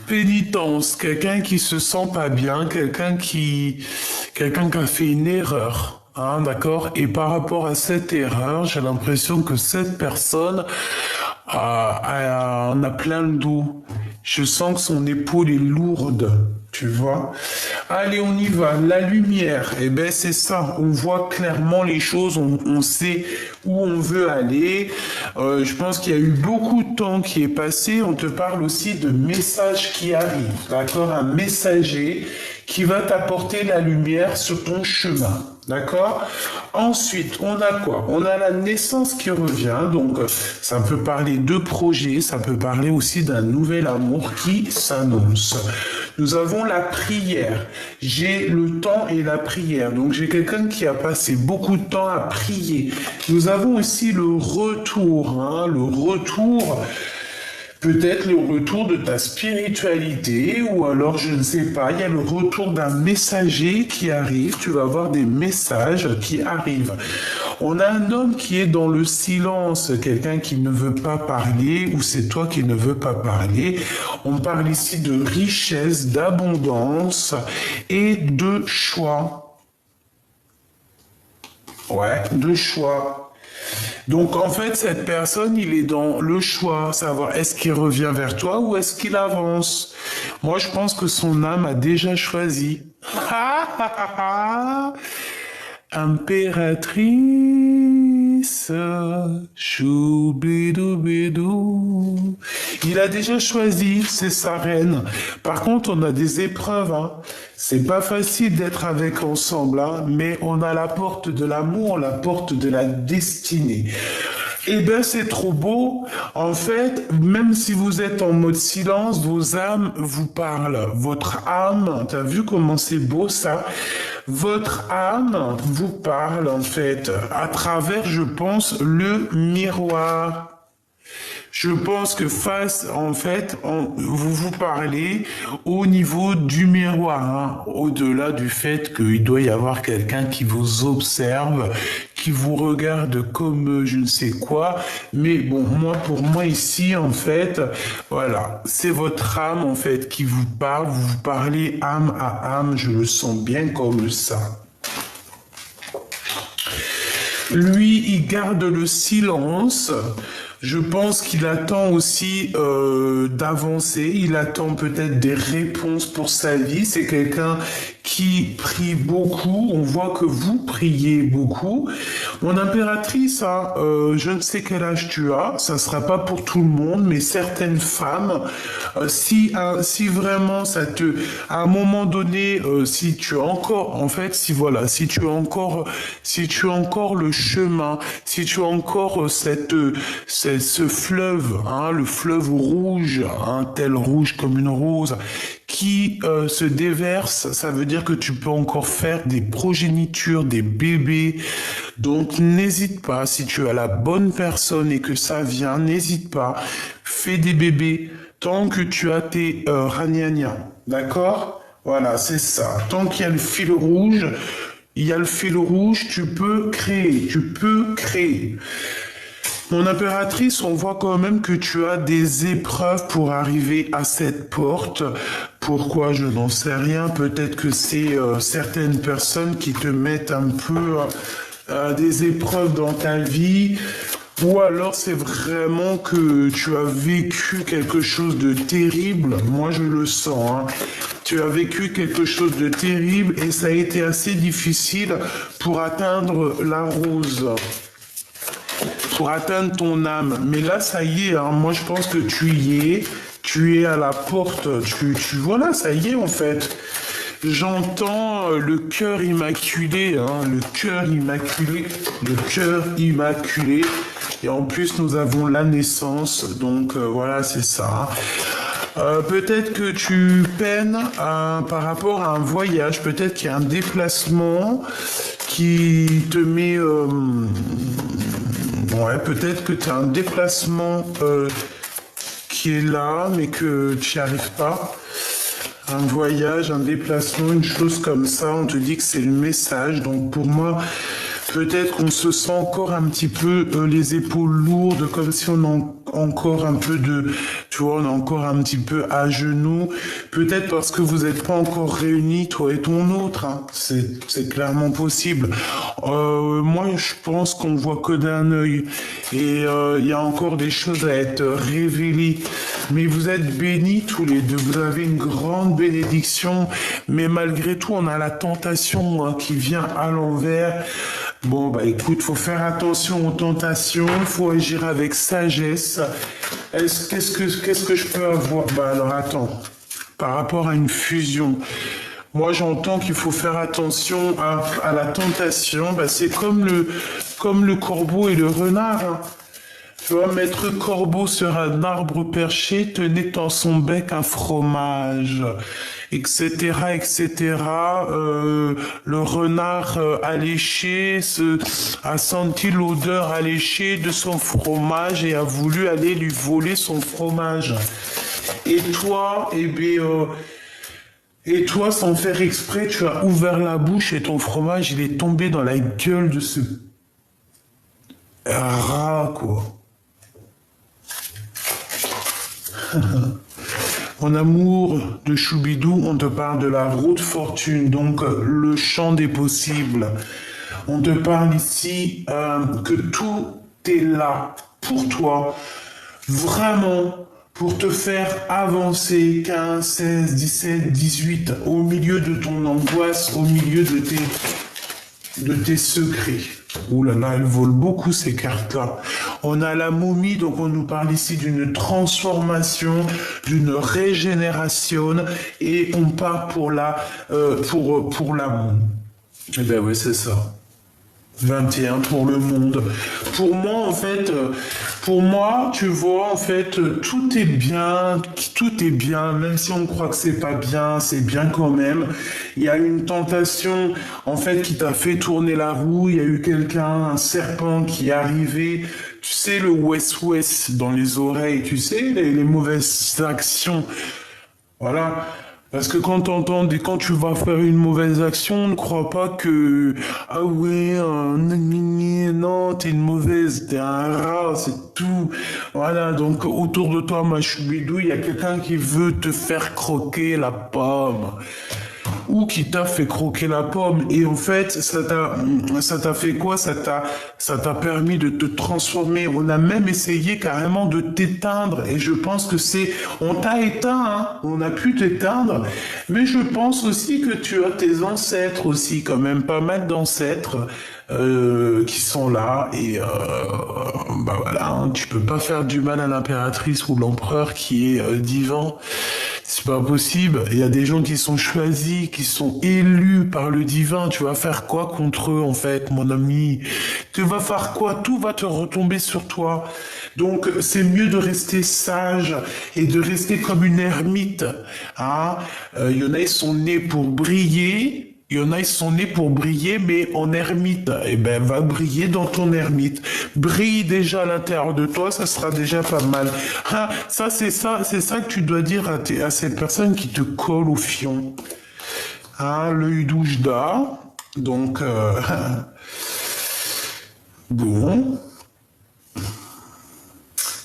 S1: Pénitence, quelqu'un qui se sent pas bien, quelqu'un qui a fait une erreur, hein, d'accord? Et par rapport à cette erreur, j'ai l'impression que cette personne en a plein le dos. Je sens que son épaule est lourde, tu vois. Allez, on y va. La lumière, eh ben c'est ça. On voit clairement les choses, on sait où on veut aller. Je pense qu'il y a eu beaucoup de temps qui est passé. On te parle aussi de messages qui arrivent, d'accord? Un messager qui va t'apporter la lumière sur ton chemin. D'accord? Ensuite, on a quoi? On a la naissance qui revient. Donc, ça peut parler de projets, ça peut parler aussi d'un nouvel amour qui s'annonce. Nous avons la prière. J'ai le temps et la prière. Donc, j'ai quelqu'un qui a passé beaucoup de temps à prier. Nous avons aussi le retour. Hein, le retour... Peut-être le retour de ta spiritualité ou alors je ne sais pas, il y a le retour d'un messager qui arrive, tu vas avoir des messages qui arrivent. On a un homme qui est dans le silence, quelqu'un qui ne veut pas parler ou c'est toi qui ne veux pas parler. On parle ici de richesse, d'abondance et de choix. Ouais, de choix. Donc en fait, cette personne, il est dans le choix, savoir est-ce qu'il revient vers toi ou est-ce qu'il avance. Moi, je pense que son âme a déjà choisi. Impératrice, choubidoubidou. Il a déjà choisi, c'est sa reine. Par contre, on a des épreuves, hein. C'est pas facile d'être avec ensemble, hein, mais on a la porte de l'amour, la porte de la destinée. Eh ben, c'est trop beau. En fait, même si vous êtes en mode silence, vos âmes vous parlent. Votre âme, t'as vu comment c'est beau ça? Votre âme vous parle, en fait, à travers, je pense, le miroir. Je pense que vous vous parlez au niveau du miroir, hein, au-delà du fait qu'il doit y avoir quelqu'un qui vous observe, qui vous regarde comme je ne sais quoi. Mais bon, pour moi ici, en fait, voilà, c'est votre âme, en fait, qui vous parle. Vous vous parlez âme à âme, je le sens bien comme ça. Lui, il garde le silence. Je pense qu'il attend aussi d'avancer. Il attend peut-être des réponses pour sa vie. C'est quelqu'un qui prie beaucoup. On voit que vous priez beaucoup. Mon impératrice, hein, je ne sais quel âge tu as. Ça ne sera pas pour tout le monde, mais certaines femmes, si vraiment ça te, à un moment donné, si tu as encore, en fait, si tu as encore le chemin, si tu as encore ce fleuve, hein, le fleuve rouge, un tel rouge comme une rose, qui se déverse, ça veut dire que tu peux encore faire des progénitures, des bébés. Donc n'hésite pas, si tu as la bonne personne et que ça vient, n'hésite pas, fais des bébés tant que tu as tes ragnagnas, d'accord? Voilà, c'est ça. Tant qu'il y a le fil rouge, tu peux créer. Mon impératrice, on voit quand même que tu as des épreuves pour arriver à cette porte. Pourquoi, je n'en sais rien. Peut-être que c'est certaines personnes qui te mettent un peu des épreuves dans ta vie. Ou alors c'est vraiment que tu as vécu quelque chose de terrible. Moi, je le sens, hein. Tu as vécu quelque chose de terrible et ça a été assez difficile pour atteindre la rose, pour atteindre ton âme. Mais là, ça y est, hein, moi je pense que tu es à la porte, voilà, ça y est en fait. J'entends le cœur immaculé, hein, le cœur immaculé. Et en plus, nous avons la naissance, donc voilà, c'est ça. Peut-être que tu peines par rapport à un voyage, peut-être qu'il y a un déplacement qui te met... ouais, peut-être que tu as un déplacement qui est là, mais que tu n'y arrives pas. Un voyage, un déplacement, une chose comme ça, on te dit que c'est le message. Donc pour moi, peut-être qu'on se sent encore un petit peu les épaules lourdes, comme si on a encore un peu tu vois, on est encore un petit peu à genoux. Peut-être parce que vous n'êtes pas encore réunis, toi et ton autre, hein. C'est clairement possible. Moi, je pense qu'on voit que d'un œil. Et il y a encore des choses à être révélées. Mais vous êtes bénis tous les deux. Vous avez une grande bénédiction. Mais malgré tout, on a la tentation, hein, qui vient à l'envers. Bon, bah écoute, faut faire attention aux tentations, faut agir avec sagesse. Qu'est-ce que je peux avoir? Bah alors attends, par rapport à une fusion, moi j'entends qu'il faut faire attention à la tentation. Bah c'est comme le corbeau et le renard, hein. Tu vois, Maître Corbeau sur un arbre perché tenait dans son bec un fromage, etc., etc. Le renard alléché a senti l'odeur alléchée de son fromage et a voulu aller lui voler son fromage. Et toi, sans faire exprès, tu as ouvert la bouche et ton fromage, il est tombé dans la gueule de ce rat, quoi. Mon amour de Choubidou, on te parle de la route fortune, donc le champ des possibles. On te parle ici que tout est là pour toi, vraiment pour te faire avancer 15, 16, 17, 18, au milieu de ton angoisse, au milieu de tes secrets. Ouh là là, elles volent beaucoup ces cartes-là. On a la momie, donc on nous parle ici d'une transformation, d'une régénération, et on part pour pour l'amour. Eh ben oui, c'est ça. 21 pour le monde. Pour moi, tu vois, en fait, tout est bien, même si on croit que c'est pas bien, c'est bien quand même. Il y a une tentation, en fait, qui t'a fait tourner la roue, il y a eu un serpent qui est arrivé, tu sais, le West dans les oreilles, tu sais, les mauvaises actions. Voilà. Parce que quand tu vas faire une mauvaise action, ne crois pas que, ah ouais, non, t'es une mauvaise, t'es un rat, c'est tout. Voilà, donc autour de toi, ma choubidou, il y a quelqu'un qui veut te faire croquer la pomme ou qui t'a fait croquer la pomme. Et en fait, ça t'a fait quoi? Ça t'a permis de te transformer. On a même essayé carrément de t'éteindre. Et je pense que on t'a éteint, hein. On a pu t'éteindre. Mais je pense aussi que tu as tes ancêtres aussi, quand même, pas mal d'ancêtres. Qui sont là et bah voilà, hein, tu peux pas faire du mal à l'impératrice ou l'empereur qui est divin. C'est pas possible. Il y a des gens qui sont choisis, qui sont élus par le divin. Tu vas faire quoi contre eux, en fait, mon ami? Tu vas faire quoi? Tout va te retomber sur toi. Donc, c'est mieux de rester sage et de rester comme une ermite. Hein? Il y en a, ils sont nés pour briller. Il y en a, ils sont nés pour briller, mais en ermite. Eh ben, va briller dans ton ermite. Brille déjà à l'intérieur de toi, ça sera déjà pas mal. Ah, c'est ça que tu dois dire à cette personne qui te colle au fion. Ah, le Udoujda. Donc, bon.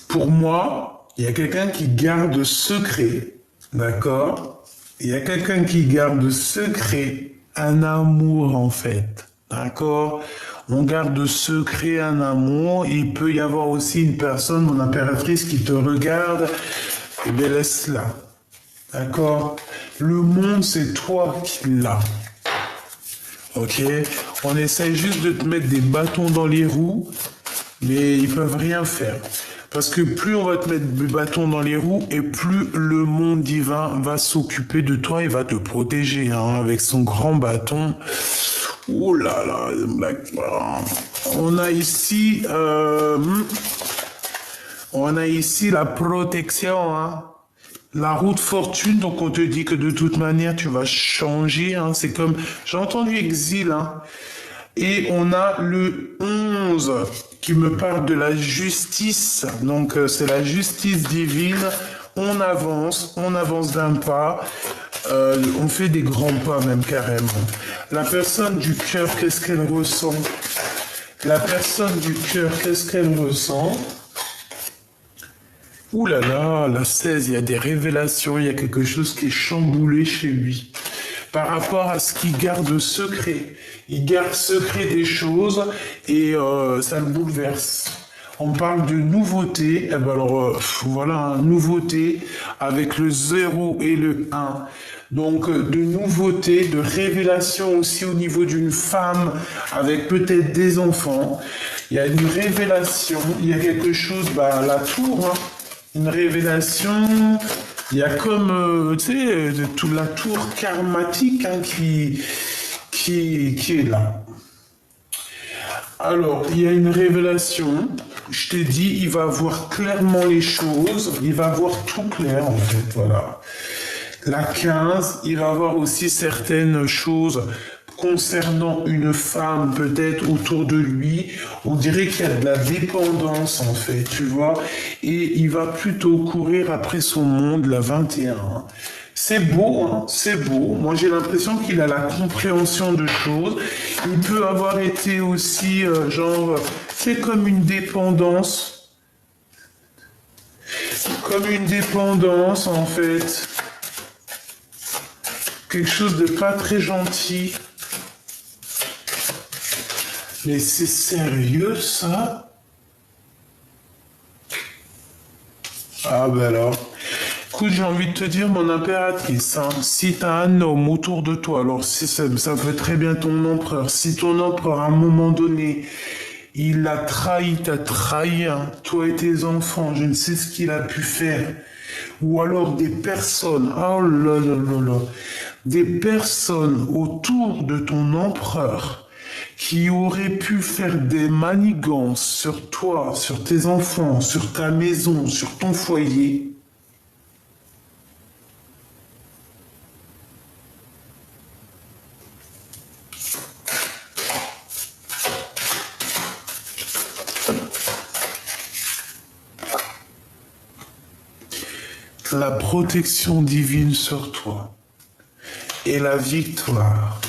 S1: Pour moi, il y a quelqu'un qui garde secret. D'accord? Il y a quelqu'un qui garde secret un amour, en fait. D'accord? On garde secret un amour. Il peut y avoir aussi une personne, mon impératrice, qui te regarde. Eh bien, laisse-la. D'accord? Le monde, c'est toi qui l'as. Ok? On essaye juste de te mettre des bâtons dans les roues, mais ils peuvent rien faire. Parce que plus on va te mettre des bâtons dans les roues et plus le monde divin va s'occuper de toi et va te protéger, hein, avec son grand bâton. Oh là là, on a ici la protection, hein. La roue de fortune, donc on te dit que de toute manière tu vas changer, hein. C'est comme, j'ai entendu exil, hein. Et on a le 11 qui me parle de la justice. Donc c'est la justice divine. On avance d'un pas. On fait des grands pas même carrément. La personne du cœur, qu'est-ce qu'elle ressent? La personne du cœur, qu'est-ce qu'elle ressent? Ouh là là, la 16, il y a des révélations, il y a quelque chose qui est chamboulé chez lui. Par rapport à ce qu'il garde secret. Il garde secret des choses et ça le bouleverse. On parle de nouveauté, eh ben alors voilà, nouveauté avec le 0 et le 1. Donc de nouveauté, de révélation aussi au niveau d'une femme avec peut-être des enfants. Il y a une révélation, il y a quelque chose, bah la tour, hein, une révélation. Il y a comme, tu sais, toute la tour karmatique, hein, qui est là. Alors, il y a une révélation. Je t'ai dit, il va voir clairement les choses. Il va voir tout clair, en fait, voilà. La 15, il va voir aussi certaines choses concernant une femme peut-être autour de lui. On dirait qu'il y a de la dépendance en fait, tu vois. Et il va plutôt courir après son monde, la 21. C'est beau, hein, c'est beau. Moi j'ai l'impression qu'il a la compréhension de choses. Il peut avoir été aussi genre, c'est comme une dépendance. Comme une dépendance en fait. Quelque chose de pas très gentil. Mais c'est sérieux, ça? Ah ben alors. Écoute, j'ai envie de te dire, mon impératrice, hein, si t'as un homme autour de toi, alors si ça peut très bien ton empereur, si ton empereur, à un moment donné, il a trahi, t'as trahi, hein, toi et tes enfants, je ne sais ce qu'il a pu faire, ou alors des personnes, oh là là là là, des personnes autour de ton empereur, qui aurait pu faire des manigances sur toi, sur tes enfants, sur ta maison, sur ton foyer. La protection divine sur toi. et la victoire.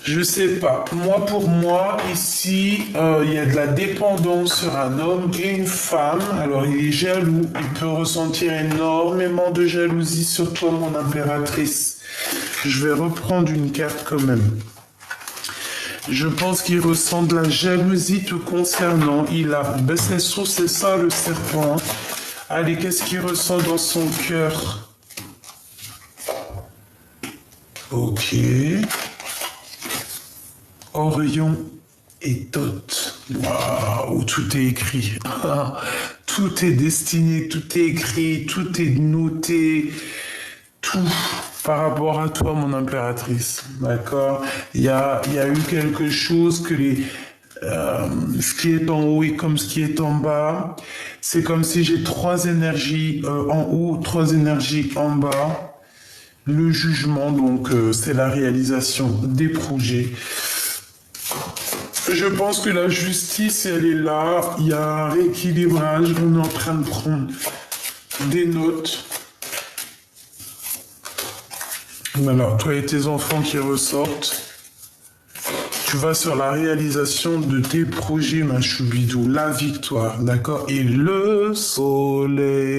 S1: Je sais pas. Moi, pour moi, ici, il y a de la dépendance sur un homme et une femme. Alors, il est jaloux. Il peut ressentir énormément de jalousie sur toi, mon impératrice. Je vais reprendre une carte quand même. Je pense qu'il ressent de la jalousie te concernant. Il a... Ben, c'est ça, le serpent. Allez, qu'est-ce qu'il ressent dans son cœur? Ok. Orion et Thoth. Waouh, tout est écrit. Tout est destiné, tout est écrit, tout est noté. Tout par rapport à toi, mon impératrice. D'accord? Il y a eu quelque chose que ce qui est en haut est comme ce qui est en bas. C'est comme si j'ai trois énergies en haut, trois énergies en bas. Le jugement, donc, c'est la réalisation des projets. Je pense que la justice, elle est là. Il y a un rééquilibrage. On est en train de prendre des notes. Alors, toi et tes enfants qui ressortent, tu vas sur la réalisation de tes projets, ma choubidou. La victoire, d'accord? Et le soleil.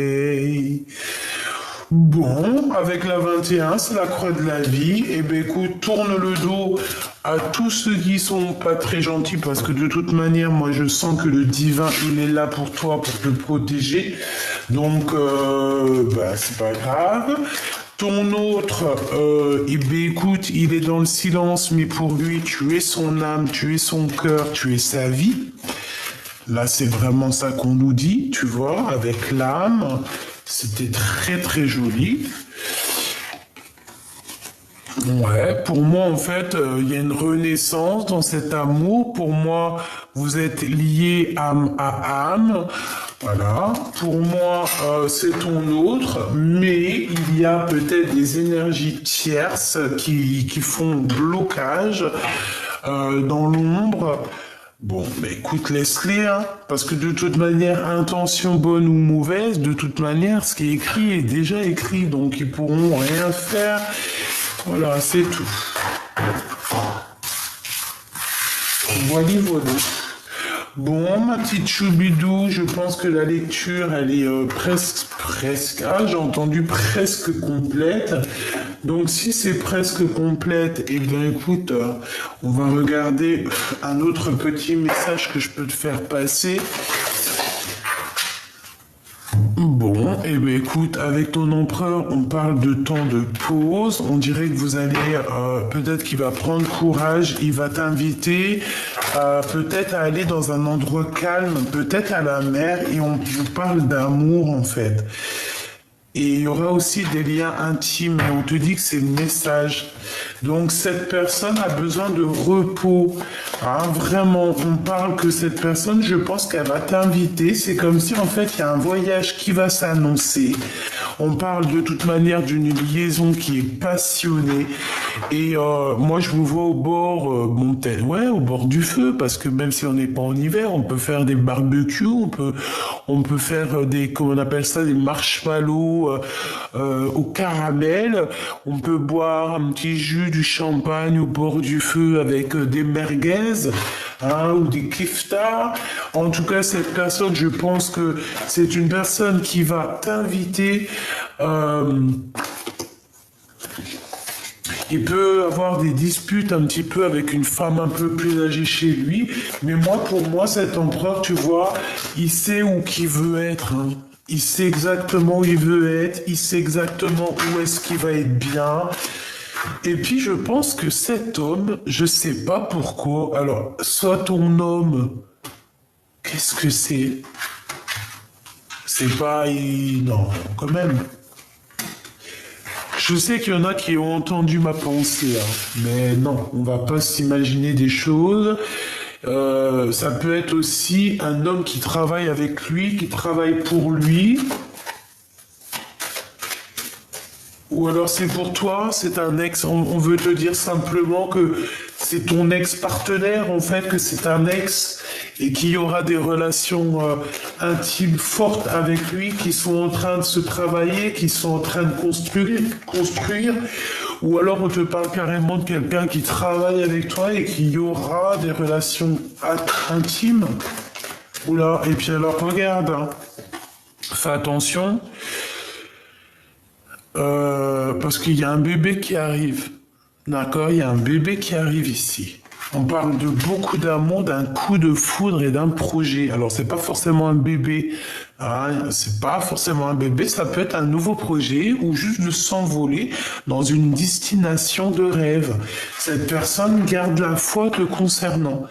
S1: Bon, avec la 21, c'est la croix de la vie. Eh bien, écoute, tourne le dos à tous ceux qui sont pas très gentils parce que de toute manière, moi, je sens que le divin, il est là pour toi, pour te protéger. Donc, c'est pas grave. Ton autre, eh bien, écoute, il est dans le silence, mais pour lui, tu es son âme, tu es son cœur, tu es sa vie. Là, c'est vraiment ça qu'on nous dit, tu vois, avec l'âme. C'était très très joli. Ouais, pour moi en fait, il y a une renaissance dans cet amour. Pour moi, vous êtes liés âme à âme. Voilà. Pour moi, c'est ton autre, mais il y a peut-être des énergies tierces qui font blocage dans l'ombre. Bon, bah écoute, laisse-les, hein, parce que de toute manière, intention bonne ou mauvaise, de toute manière, ce qui est écrit est déjà écrit, donc ils pourront rien faire. Voilà, c'est tout. Voilà. Bon, ma petite choubidou, je pense que la lecture, elle est presque, j'ai entendu presque complète. Donc, si c'est presque complète, eh bien, écoute, on va regarder un autre petit message que je peux te faire passer. Bon, eh bien écoute, avec ton empereur, on parle de temps de pause. On dirait que vous allez, peut-être qu'il va prendre courage, il va t'inviter peut-être à aller dans un endroit calme, peut-être à la mer, et on vous parle d'amour en fait. Et il y aura aussi des liens intimes, et on te dit que c'est le message. Donc cette personne a besoin de repos. Hein, vraiment, on parle que cette personne, je pense qu'elle va t'inviter. C'est comme si en fait il y a un voyage qui va s'annoncer. On parle de toute manière d'une liaison qui est passionnée. Et moi je vous vois au bord, au bord du feu, parce que même si on n'est pas en hiver, on peut faire des barbecues, on peut faire comment on appelle ça, des marshmallows au caramel. On peut boire un petit jus, du champagne au bord du feu avec des merguez, hein, ou des kiftas. En tout cas, cette personne, je pense que c'est une personne qui va t'inviter. Il peut avoir des disputes un petit peu avec une femme un peu plus âgée chez lui. Mais pour moi, cet empereur, tu vois, il sait où qu'il veut être. Hein. Il sait exactement où il veut être. Il sait exactement où est-ce qu'il va être bien. Et puis, je pense que cet homme, je sais pas pourquoi. Alors, soit ton homme, qu'est-ce que c'est? C'est pas... Non, quand même... Je sais qu'il y en a qui ont entendu ma pensée, hein, mais non, on va pas s'imaginer des choses. Ça peut être aussi un homme qui travaille avec lui, qui travaille pour lui. Ou alors c'est pour toi, c'est un ex, on veut te dire simplement que c'est ton ex-partenaire, en fait, que c'est un ex et qu'il y aura des relations intimes fortes avec lui qui sont en train de se travailler, qui sont en train de construire. Ou alors on te parle carrément de quelqu'un qui travaille avec toi et qu'il y aura des relations intimes. Oula, et puis alors regarde, hein. Fais attention, parce qu'il y a un bébé qui arrive. D'accord, il y a un bébé qui arrive ici. On parle de beaucoup d'amour, d'un coup de foudre et d'un projet. Alors, c'est pas forcément un bébé, hein, c'est pas forcément un bébé, ça peut être un nouveau projet ou juste de s'envoler dans une destination de rêve. Cette personne garde la foi te concernant.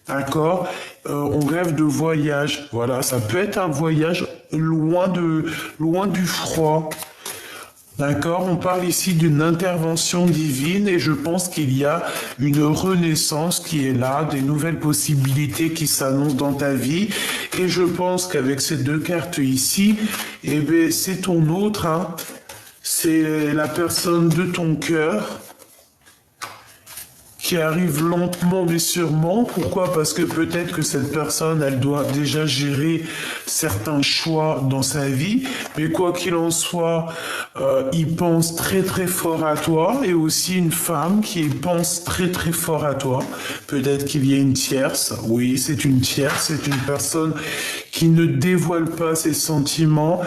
S1: D'accord, on rêve de voyage. Voilà, ça peut être un voyage loin du froid. D'accord, on parle ici d'une intervention divine et je pense qu'il y a une renaissance qui est là, des nouvelles possibilités qui s'annoncent dans ta vie. Et je pense qu'avec ces deux cartes ici, eh ben, c'est ton autre, hein. C'est la personne de ton cœur qui arrive lentement mais sûrement. Pourquoi? Parce que peut-être que cette personne, elle doit déjà gérer certains choix dans sa vie, mais quoi qu'il en soit, il pense très très fort à toi, et aussi une femme qui pense très très fort à toi. Peut-être qu'il y a une tierce, oui, c'est une tierce, c'est une personne qui ne dévoile pas ses sentiments.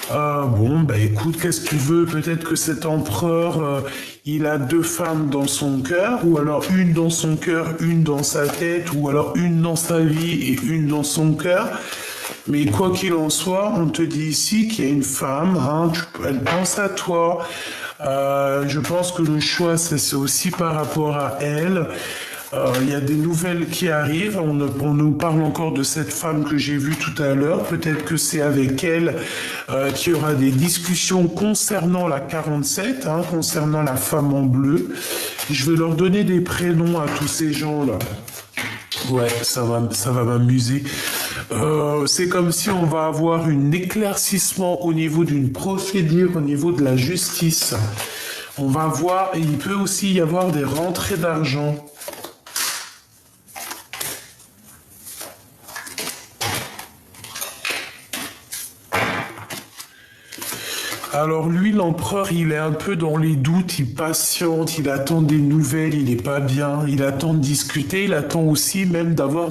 S1: Bon, bah écoute, qu'est-ce que tu veux? Peut-être que cet empereur, il a deux femmes dans son cœur, ou alors une dans son cœur, une dans sa tête, ou alors une dans sa vie et une dans son cœur. Mais quoi qu'il en soit, on te dit ici qu'il y a une femme, hein, elle pense à toi. Je pense que le choix, c'est aussi par rapport à elle. Il y a des nouvelles qui arrivent. On nous parle encore de cette femme que j'ai vue tout à l'heure. Peut-être que c'est avec elle qu'il y aura des discussions concernant la 47, hein, concernant la femme en bleu. Je vais leur donner des prénoms à tous ces gens-là. Ouais, ça va m'amuser. C'est comme si on va avoir un éclaircissement au niveau d'une procédure, au niveau de la justice. On va voir, et il peut aussi y avoir des rentrées d'argent. Alors lui, l'empereur, il est un peu dans les doutes, il patiente, il attend des nouvelles, il n'est pas bien, il attend de discuter, il attend aussi même d'avoir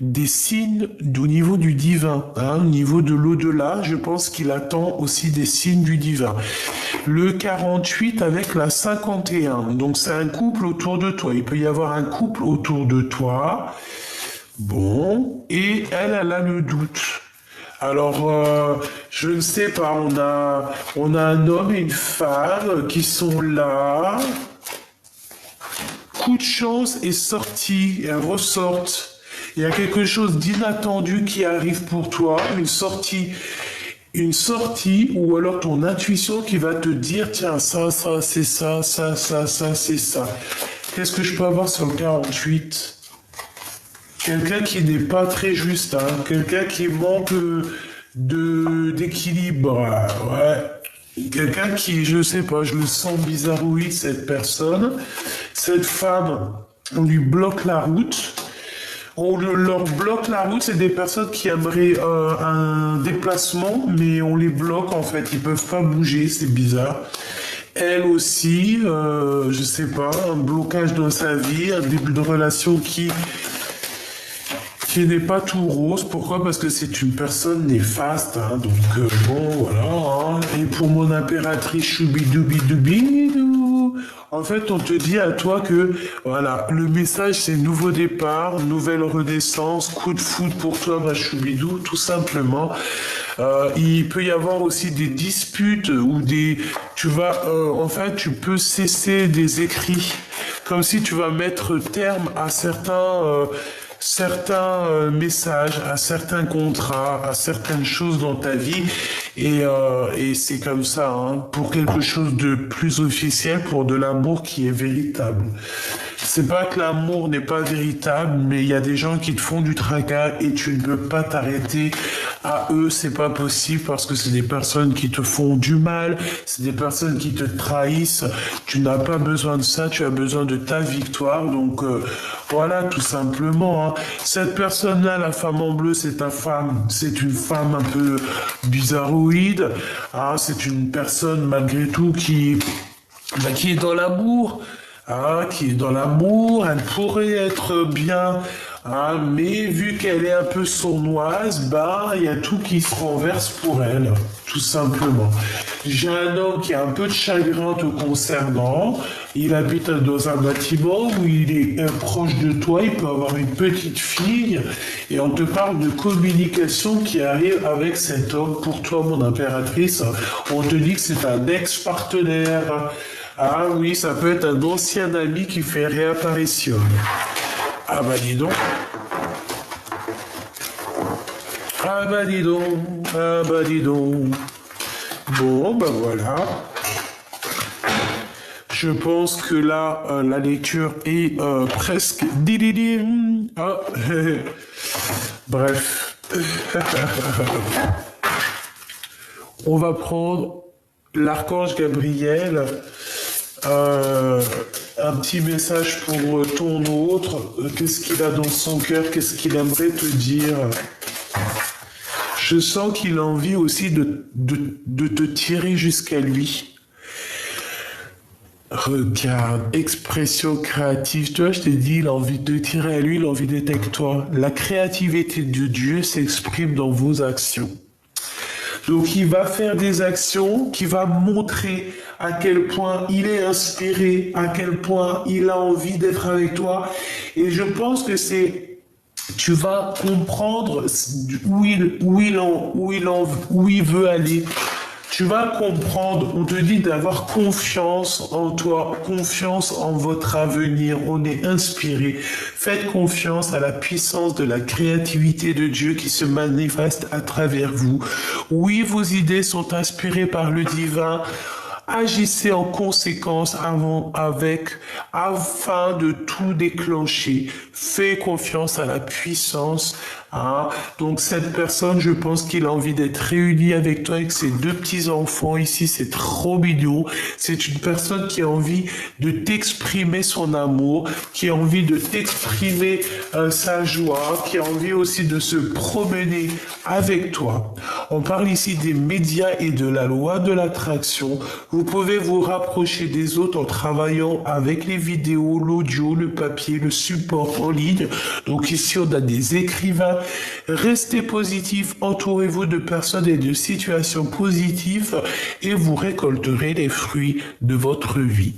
S1: des signes au niveau du divin, hein, au niveau de l'au-delà, je pense qu'il attend aussi des signes du divin. Le 48 avec la 51, donc c'est un couple autour de toi, il peut y avoir un couple autour de toi, bon, et elle a le doute. Alors, je ne sais pas, on a un homme et une femme qui sont là. Coup de chance est sorti, elles ressortent. Il y a quelque chose d'inattendu qui arrive pour toi, une sortie, ou alors ton intuition qui va te dire, tiens, ça, c'est ça, c'est ça. Qu'est-ce que je peux avoir sur le 48 ? Quelqu'un qui n'est pas très juste, hein. Quelqu'un qui manque d'équilibre, ouais. Quelqu'un qui, je sais pas, je le sens bizarroïde, cette personne. Cette femme, on lui bloque la route. On leur bloque la route, c'est des personnes qui aimeraient un déplacement, mais on les bloque en fait, ils peuvent pas bouger, c'est bizarre. Elle aussi, je sais pas, un blocage dans sa vie, un début de relation qui n'est pas tout rose. Pourquoi? Parce que c'est une personne néfaste, hein, donc bon, voilà. Hein. Et pour mon impératrice choubidoubidoubidoubidou, en fait, on te dit à toi que, voilà, le message c'est nouveau départ, nouvelle renaissance, coup de foudre pour toi, ma choubidou, tout simplement. Il peut y avoir aussi des disputes ou en fait, tu peux cesser des écrits, comme si tu vas mettre terme à certains messages, à certains contrats, à certaines choses dans ta vie, et c'est comme ça, hein, pour quelque chose de plus officiel, pour de l'amour qui est véritable. C'est pas que l'amour n'est pas véritable, mais il y a des gens qui te font du tracas et tu ne peux pas t'arrêter à eux, c'est pas possible parce que c'est des personnes qui te font du mal, c'est des personnes qui te trahissent. Tu n'as pas besoin de ça, tu as besoin de ta victoire. Donc voilà, tout simplement. Hein. Cette personne-là, la femme en bleu, c'est ta femme. C'est une femme un peu bizarroïde. Hein. C'est une personne malgré tout qui est dans l'amour. Hein, qui est dans l'amour, elle pourrait être bien, hein, mais vu qu'elle est un peu sournoise, bah, il y a tout qui se renverse pour elle, tout simplement. J'ai un homme qui a un peu de chagrin te concernant, il habite dans un bâtiment où il est proche de toi, il peut avoir une petite fille, et on te parle de communication qui arrive avec cet homme. Pour toi, mon impératrice, on te dit que c'est un ex-partenaire. Ah oui, ça peut être un ancien ami qui fait réapparition. Ah bah dis donc. Ah bah dis donc. Ah bah dis donc. Bon, bah voilà. Je pense que là, la lecture est presque... Dididim. Ah, bref. On va prendre l'archange Gabriel. Un petit message pour ton autre. Qu'est-ce qu'il a dans son cœur? Qu'est-ce qu'il aimerait te dire? Je sens qu'il a envie aussi de te tirer jusqu'à lui. Regarde, expression créative. Tu vois, je t'ai dit, il a envie de te tirer à lui, il a envie d'être avec toi. La créativité de Dieu s'exprime dans vos actions. Donc il va faire des actions qui va montrer à quel point il est inspiré, à quel point il a envie d'être avec toi. Et je pense que tu vas comprendre où il veut aller. Tu vas comprendre, on te dit d'avoir confiance en toi, confiance en votre avenir. On est inspiré. Faites confiance à la puissance de la créativité de Dieu qui se manifeste à travers vous. Oui, vos idées sont inspirées par le divin. Agissez en conséquence afin de tout déclencher. Faites confiance à la puissance. Hein. Donc cette personne, je pense qu'il a envie d'être réuni avec toi, avec ses deux petits-enfants ici. C'est trop mignon. C'est une personne qui a envie de t'exprimer son amour, qui a envie de t'exprimer sa joie, qui a envie aussi de se promener avec toi. On parle ici des médias et de la loi de l'attraction. Vous pouvez vous rapprocher des autres en travaillant avec les vidéos, l'audio, le papier, le support en ligne. Donc ici, on a des écrivains. Restez positif, entourez-vous de personnes et de situations positives et vous récolterez les fruits de votre vie.